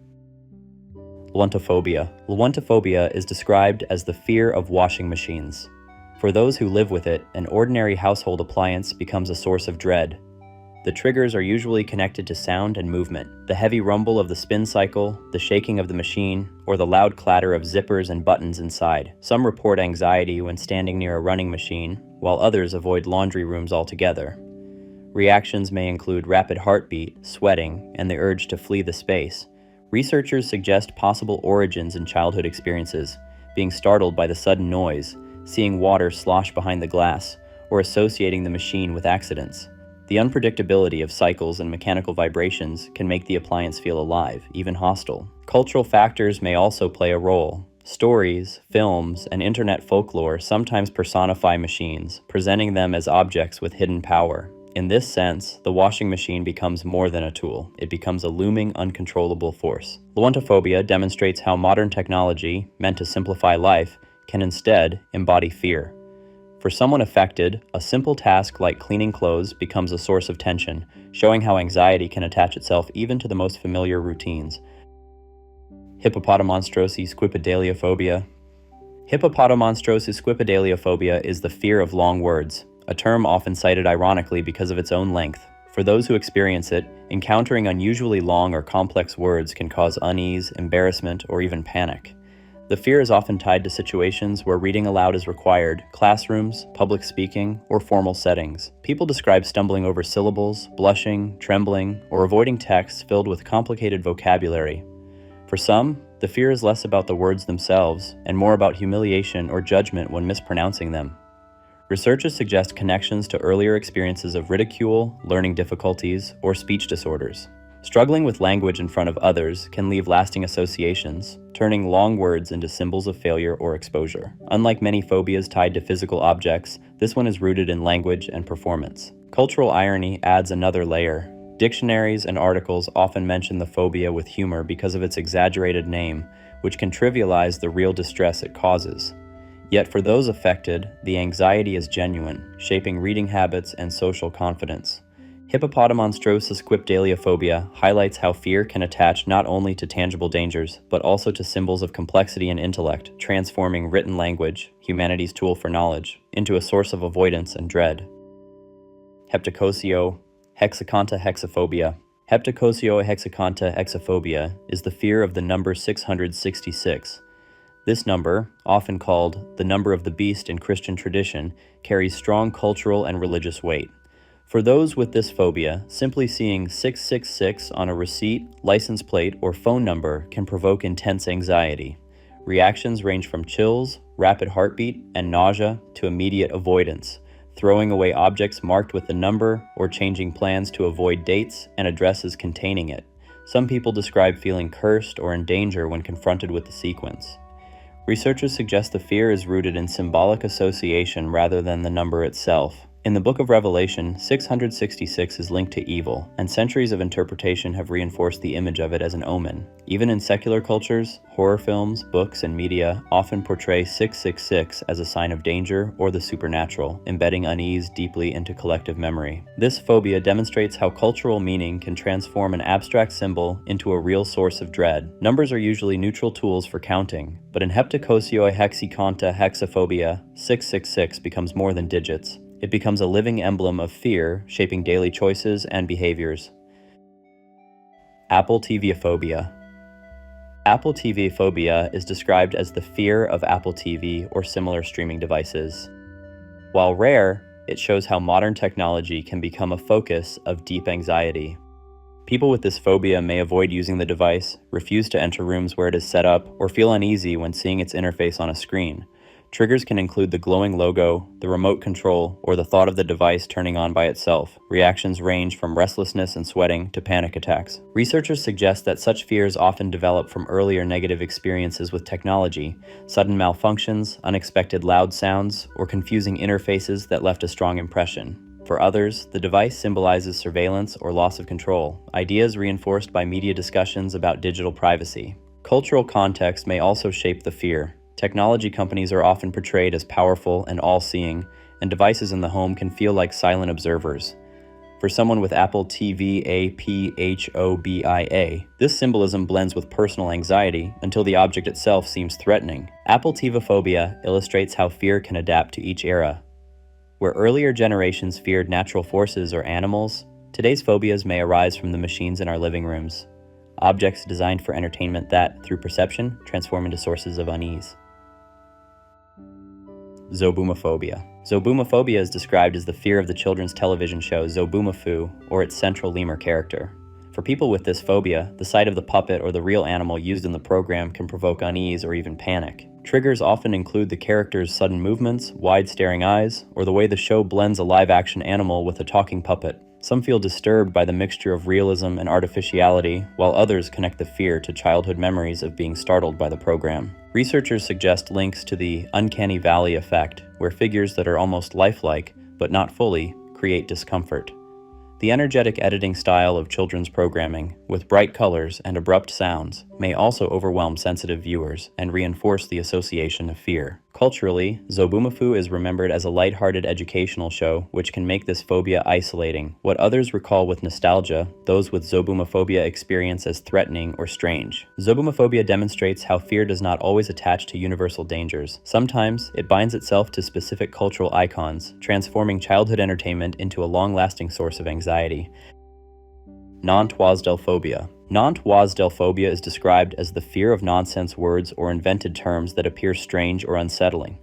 Speaker 1: Luntophobia. Luntophobia is described as the fear of washing machines. For those who live with it, an ordinary household appliance becomes a source of dread. The triggers are usually connected to sound and movement. The heavy rumble of the spin cycle, the shaking of the machine, or the loud clatter of zippers and buttons inside. Some report anxiety when standing near a running machine, while others avoid laundry rooms altogether. Reactions may include rapid heartbeat, sweating, and the urge to flee the space. Researchers suggest possible origins in childhood experiences, being startled by the sudden noise, seeing water slosh behind the glass, or associating the machine with accidents. The unpredictability of cycles and mechanical vibrations can make the appliance feel alive, even hostile. Cultural factors may also play a role. Stories, films, and internet folklore sometimes personify machines, presenting them as objects with hidden power. In this sense, the washing machine becomes more than a tool. It becomes a looming, uncontrollable force. Loantophobia demonstrates how modern technology, meant to simplify life, can instead embody fear. For someone affected, a simple task like cleaning clothes becomes a source of tension, showing how anxiety can attach itself even to the most familiar routines. Hippopotamonstrosis squipedaliophobia. Hippopotamonstrosis squipedaliophobia is the fear of long words, a term often cited ironically because of its own length. For those who experience it, encountering unusually long or complex words can cause unease, embarrassment, or even panic. The fear is often tied to situations where reading aloud is required: classrooms, public speaking, or formal settings. People describe stumbling over syllables, blushing, trembling, or avoiding texts filled with complicated vocabulary. For some, the fear is less about the words themselves and more about humiliation or judgment when mispronouncing them. Researchers suggest connections to earlier experiences of ridicule, learning difficulties, or speech disorders. Struggling with language in front of others can leave lasting associations, turning long words into symbols of failure or exposure. Unlike many phobias tied to physical objects, this one is rooted in language and performance. Cultural irony adds another layer. Dictionaries and articles often mention the phobia with humor because of its exaggerated name, which can trivialize the real distress it causes. Yet for those affected, the anxiety is genuine, shaping reading habits and social confidence. Hippopotamonstrosis squipedaliophobia highlights how fear can attach not only to tangible dangers, but also to symbols of complexity and intellect, transforming written language, humanity's tool for knowledge, into a source of avoidance and dread. Heptacosio-hexaconta-hexaphobia. Heptacosio-hexaconta-hexaphobia is the fear of the number 666. This number, often called the number of the beast in Christian tradition, carries strong cultural and religious weight. For those with this phobia, simply seeing 666 on a receipt, license plate, or phone number can provoke intense anxiety. Reactions range from chills, rapid heartbeat, and nausea to immediate avoidance, throwing away objects marked with the number or changing plans to avoid dates and addresses containing it. Some people describe feeling cursed or in danger when confronted with the sequence. Researchers suggest the fear is rooted in symbolic association rather than the number itself. In the Book of Revelation, 666 is linked to evil, and centuries of interpretation have reinforced the image of it as an omen. Even in secular cultures, horror films, books, and media often portray 666 as a sign of danger or the supernatural, embedding unease deeply into collective memory. This phobia demonstrates how cultural meaning can transform an abstract symbol into a real source of dread. Numbers are usually neutral tools for counting, but in heptacosio-hexaconta-hexaphobia, 666 becomes more than digits. It becomes a living emblem of fear, shaping daily choices and behaviors. Apple TV phobia. Apple TV phobia is described as the fear of Apple TV or similar streaming devices. While rare, it shows how modern technology can become a focus of deep anxiety. People with this phobia may avoid using the device, refuse to enter rooms where it is set up, or feel uneasy when seeing its interface on a screen. Triggers can include the glowing logo, the remote control, or the thought of the device turning on by itself. Reactions range from restlessness and sweating to panic attacks. Researchers suggest that such fears often develop from earlier negative experiences with technology, sudden malfunctions, unexpected loud sounds, or confusing interfaces that left a strong impression. For others, the device symbolizes surveillance or loss of control, ideas reinforced by media discussions about digital privacy. Cultural context may also shape the fear. Technology companies are often portrayed as powerful and all-seeing, and devices in the home can feel like silent observers. For someone with Apple TV aphobia, this symbolism blends with personal anxiety until the object itself seems threatening. Apple TV phobia illustrates how fear can adapt to each era. Where earlier generations feared natural forces or animals, today's phobias may arise from the machines in our living rooms, objects designed for entertainment that, through perception, transform into sources of unease. Zoboomafobia. Zoboomafobia is described as the fear of the children's television show Zoboomafoo or its central lemur character. For people with this phobia, the sight of the puppet or the real animal used in the program can provoke unease or even panic. Triggers often include the character's sudden movements, wide staring eyes, or the way the show blends a live-action animal with a talking puppet. Some feel disturbed by the mixture of realism and artificiality, while others connect the fear to childhood memories of being startled by the program. Researchers suggest links to the uncanny valley effect, where figures that are almost lifelike, but not fully, create discomfort. The energetic editing style of children's programming, with bright colors and abrupt sounds, may also overwhelm sensitive viewers and reinforce the association of fear. Culturally, Zoboomafoo is remembered as a lighthearted educational show, which can make this phobia isolating. What others recall with nostalgia, those with zoboomophobia experience as threatening or strange. Zoboomophobia demonstrates how fear does not always attach to universal dangers. Sometimes, it binds itself to specific cultural icons, transforming childhood entertainment into a long-lasting source of anxiety. Non-Twazdellphobia. Non-Twazdellphobia is described as the fear of nonsense words or invented terms that appear strange or unsettling.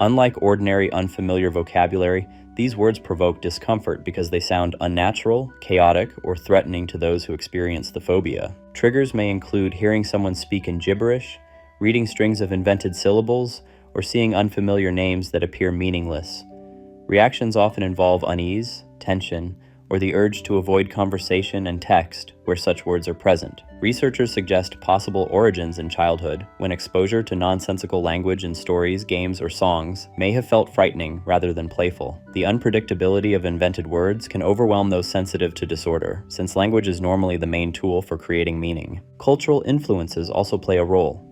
Speaker 1: Unlike ordinary unfamiliar vocabulary, these words provoke discomfort because they sound unnatural, chaotic, or threatening to those who experience the phobia. Triggers may include hearing someone speak in gibberish, reading strings of invented syllables, or seeing unfamiliar names that appear meaningless. Reactions often involve unease, tension, or the urge to avoid conversation and text where such words are present. Researchers suggest possible origins in childhood, when exposure to nonsensical language in stories, games, or songs may have felt frightening rather than playful. The unpredictability of invented words can overwhelm those sensitive to disorder, since language is normally the main tool for creating meaning. Cultural influences also play a role.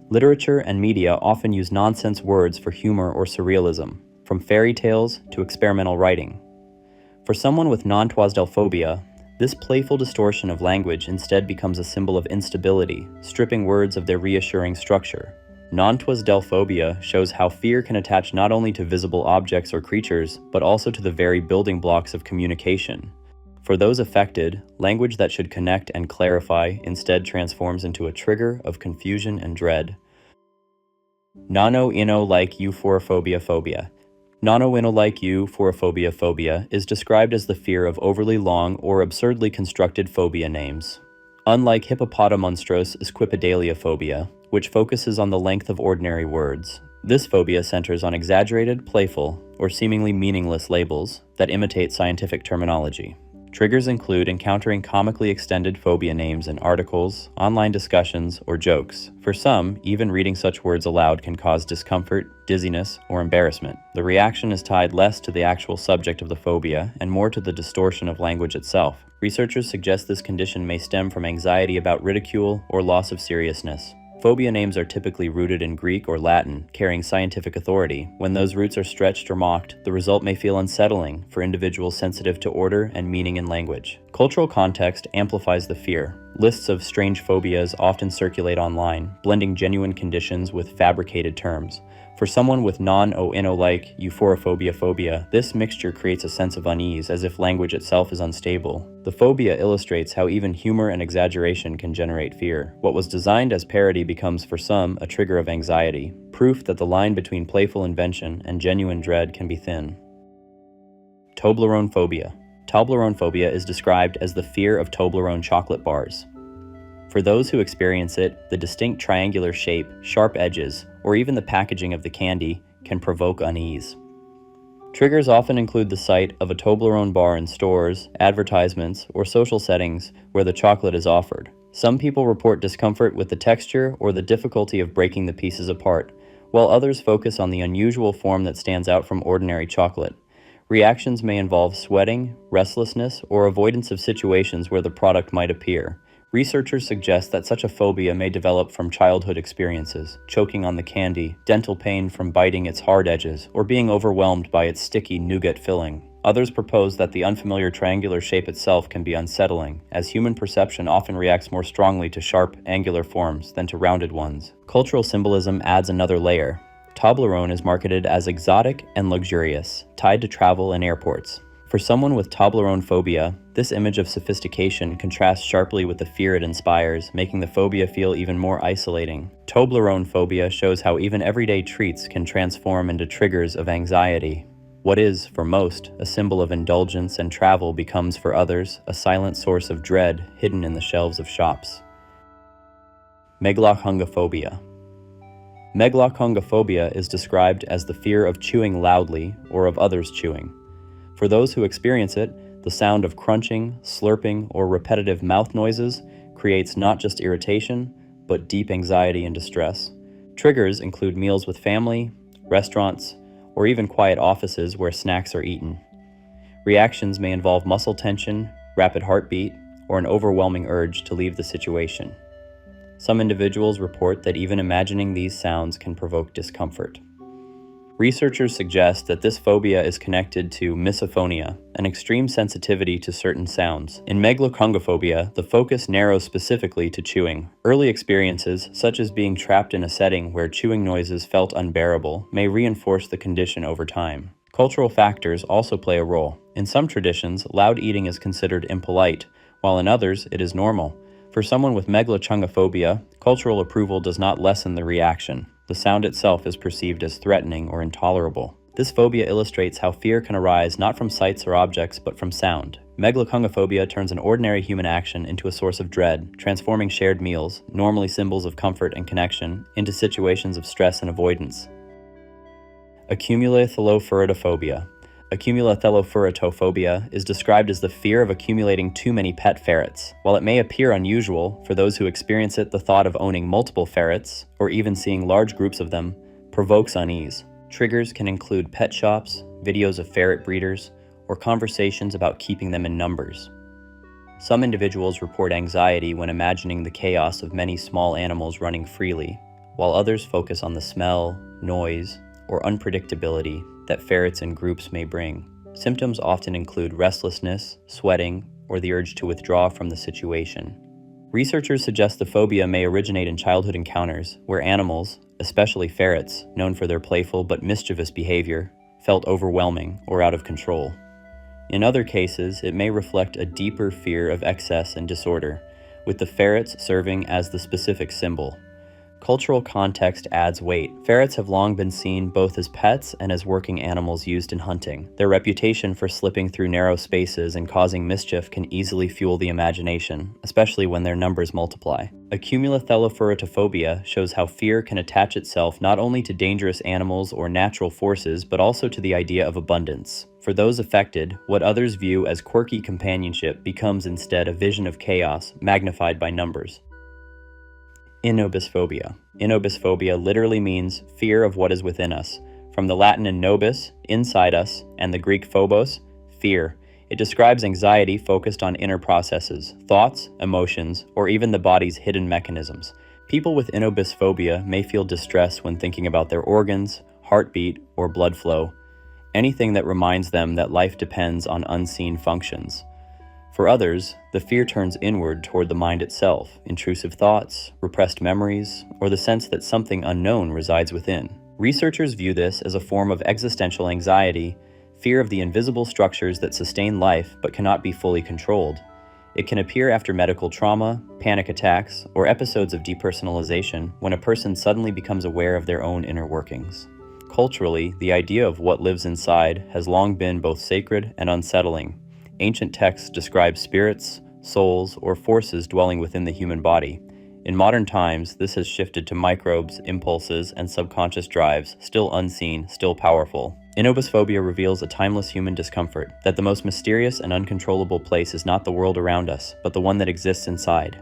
Speaker 1: Literature and media often use nonsense words for humor or surrealism, from fairy tales to experimental writing. For someone with non-Twazdellphobia, this playful distortion of language instead becomes a symbol of instability, stripping words of their reassuring structure. Non-Twazdellphobia shows how fear can attach not only to visible objects or creatures, but also to the very building blocks of communication. For those affected, language that should connect and clarify instead transforms into a trigger of confusion and dread. Nano-ino-like euphorophobia phobia. Nano-ino-like euphorophobia phobia is described as the fear of overly long or absurdly constructed phobia names. Unlike hippopotamonstrous squipidalia phobia, which focuses on the length of ordinary words, this phobia centers on exaggerated, playful, or seemingly meaningless labels that imitate scientific terminology. Triggers include encountering comically extended phobia names in articles, online discussions, or jokes. For some, even reading such words aloud can cause discomfort, dizziness, or embarrassment. The reaction is tied less to the actual subject of the phobia and more to the distortion of language itself. Researchers suggest this condition may stem from anxiety about ridicule or loss of seriousness. Phobia names are typically rooted in Greek or Latin, carrying scientific authority. When those roots are stretched or mocked, the result may feel unsettling for individuals sensitive to order and meaning in language. Cultural context amplifies the fear. Lists of strange phobias often circulate online, blending genuine conditions with fabricated terms. For someone with non-ino-like euphorophobia phobia, this mixture creates a sense of unease, as if language itself is unstable. The phobia illustrates how even humor and exaggeration can generate fear. What was designed as parody becomes for some a trigger of anxiety, proof that the line between playful invention and genuine dread can be thin. Toblerone phobia. Toblerone phobia is described as the fear of Toblerone chocolate bars. For those who experience it, the distinct triangular shape, sharp edges, or even the packaging of the candy can provoke unease. Triggers often include the sight of a Toblerone bar in stores, advertisements, or social settings where the chocolate is offered. Some people report discomfort with the texture or the difficulty of breaking the pieces apart, while others focus on the unusual form that stands out from ordinary chocolate. Reactions may involve sweating, restlessness, or avoidance of situations where the product might appear. Researchers suggest that such a phobia may develop from childhood experiences, choking on the candy, dental pain from biting its hard edges, or being overwhelmed by its sticky nougat filling. Others propose that the unfamiliar triangular shape itself can be unsettling, as human perception often reacts more strongly to sharp, angular forms than to rounded ones. Cultural symbolism adds another layer. Toblerone is marketed as exotic and luxurious, tied to travel and airports. For someone with Toblerone phobia, this image of sophistication contrasts sharply with the fear it inspires, making the phobia feel even more isolating. Toblerone phobia shows how even everyday treats can transform into triggers of anxiety. What is, for most, a symbol of indulgence and travel becomes, for others, a silent source of dread hidden in the shelves of shops. Megalochongophobia. Megalochongophobia is described as the fear of chewing loudly or of others chewing. For those who experience it, the sound of crunching, slurping, or repetitive mouth noises creates not just irritation, but deep anxiety and distress. Triggers include meals with family, restaurants, or even quiet offices where snacks are eaten. Reactions may involve muscle tension, rapid heartbeat, or an overwhelming urge to leave the situation. Some individuals report that even imagining these sounds can provoke discomfort. Researchers suggest that this phobia is connected to misophonia, an extreme sensitivity to certain sounds. In megalochungophobia, the focus narrows specifically to chewing. Early experiences, such as being trapped in a setting where chewing noises felt unbearable, may reinforce the condition over time. Cultural factors also play a role. In some traditions, loud eating is considered impolite, while in others, it is normal. For someone with megalochungophobia, cultural approval does not lessen the reaction. The sound itself is perceived as threatening or intolerable. This phobia illustrates how fear can arise not from sights or objects, but from sound. Megalochungophobia turns an ordinary human action into a source of dread, transforming shared meals, normally symbols of comfort and connection, into situations of stress and avoidance. Accumulathelopheratophobia. Accumulathelopheratophobia is described as the fear of accumulating too many pet ferrets. While it may appear unusual, for those who experience it, the thought of owning multiple ferrets, or even seeing large groups of them, provokes unease. Triggers can include pet shops, videos of ferret breeders, or conversations about keeping them in numbers. Some individuals report anxiety when imagining the chaos of many small animals running freely, while others focus on the smell, noise, or unpredictability that ferrets in groups may bring. Symptoms often include restlessness, sweating, or the urge to withdraw from the situation. Researchers suggest the phobia may originate in childhood encounters where animals, especially ferrets, known for their playful but mischievous behavior, felt overwhelming or out of control. In other cases, it may reflect a deeper fear of excess and disorder, with the ferrets serving as the specific symbol. Cultural context adds weight. Ferrets have long been seen both as pets and as working animals used in hunting. Their reputation for slipping through narrow spaces and causing mischief can easily fuel the imagination, especially when their numbers multiply. Accumulathelopheratophobia shows how fear can attach itself not only to dangerous animals or natural forces, but also to the idea of abundance. For those affected, what others view as quirky companionship becomes instead a vision of chaos, magnified by numbers. Inobisphobia. Inobisphobia literally means fear of what is within us. From the Latin in nobis, inside us, and the Greek phobos, fear. It describes anxiety focused on inner processes, thoughts, emotions, or even the body's hidden mechanisms. People with inobisphobia may feel distress when thinking about their organs, heartbeat, or blood flow, anything that reminds them that life depends on unseen functions. For others, the fear turns inward toward the mind itself, intrusive thoughts, repressed memories, or the sense that something unknown resides within. Researchers view this as a form of existential anxiety, fear of the invisible structures that sustain life but cannot be fully controlled. It can appear after medical trauma, panic attacks, or episodes of depersonalization when a person suddenly becomes aware of their own inner workings. Culturally, the idea of what lives inside has long been both sacred and unsettling. Ancient texts describe spirits, souls, or forces dwelling within the human body. In modern times, this has shifted to microbes, impulses, and subconscious drives, still unseen, still powerful. Inobisphobia reveals a timeless human discomfort, that the most mysterious and uncontrollable place is not the world around us, but the one that exists inside.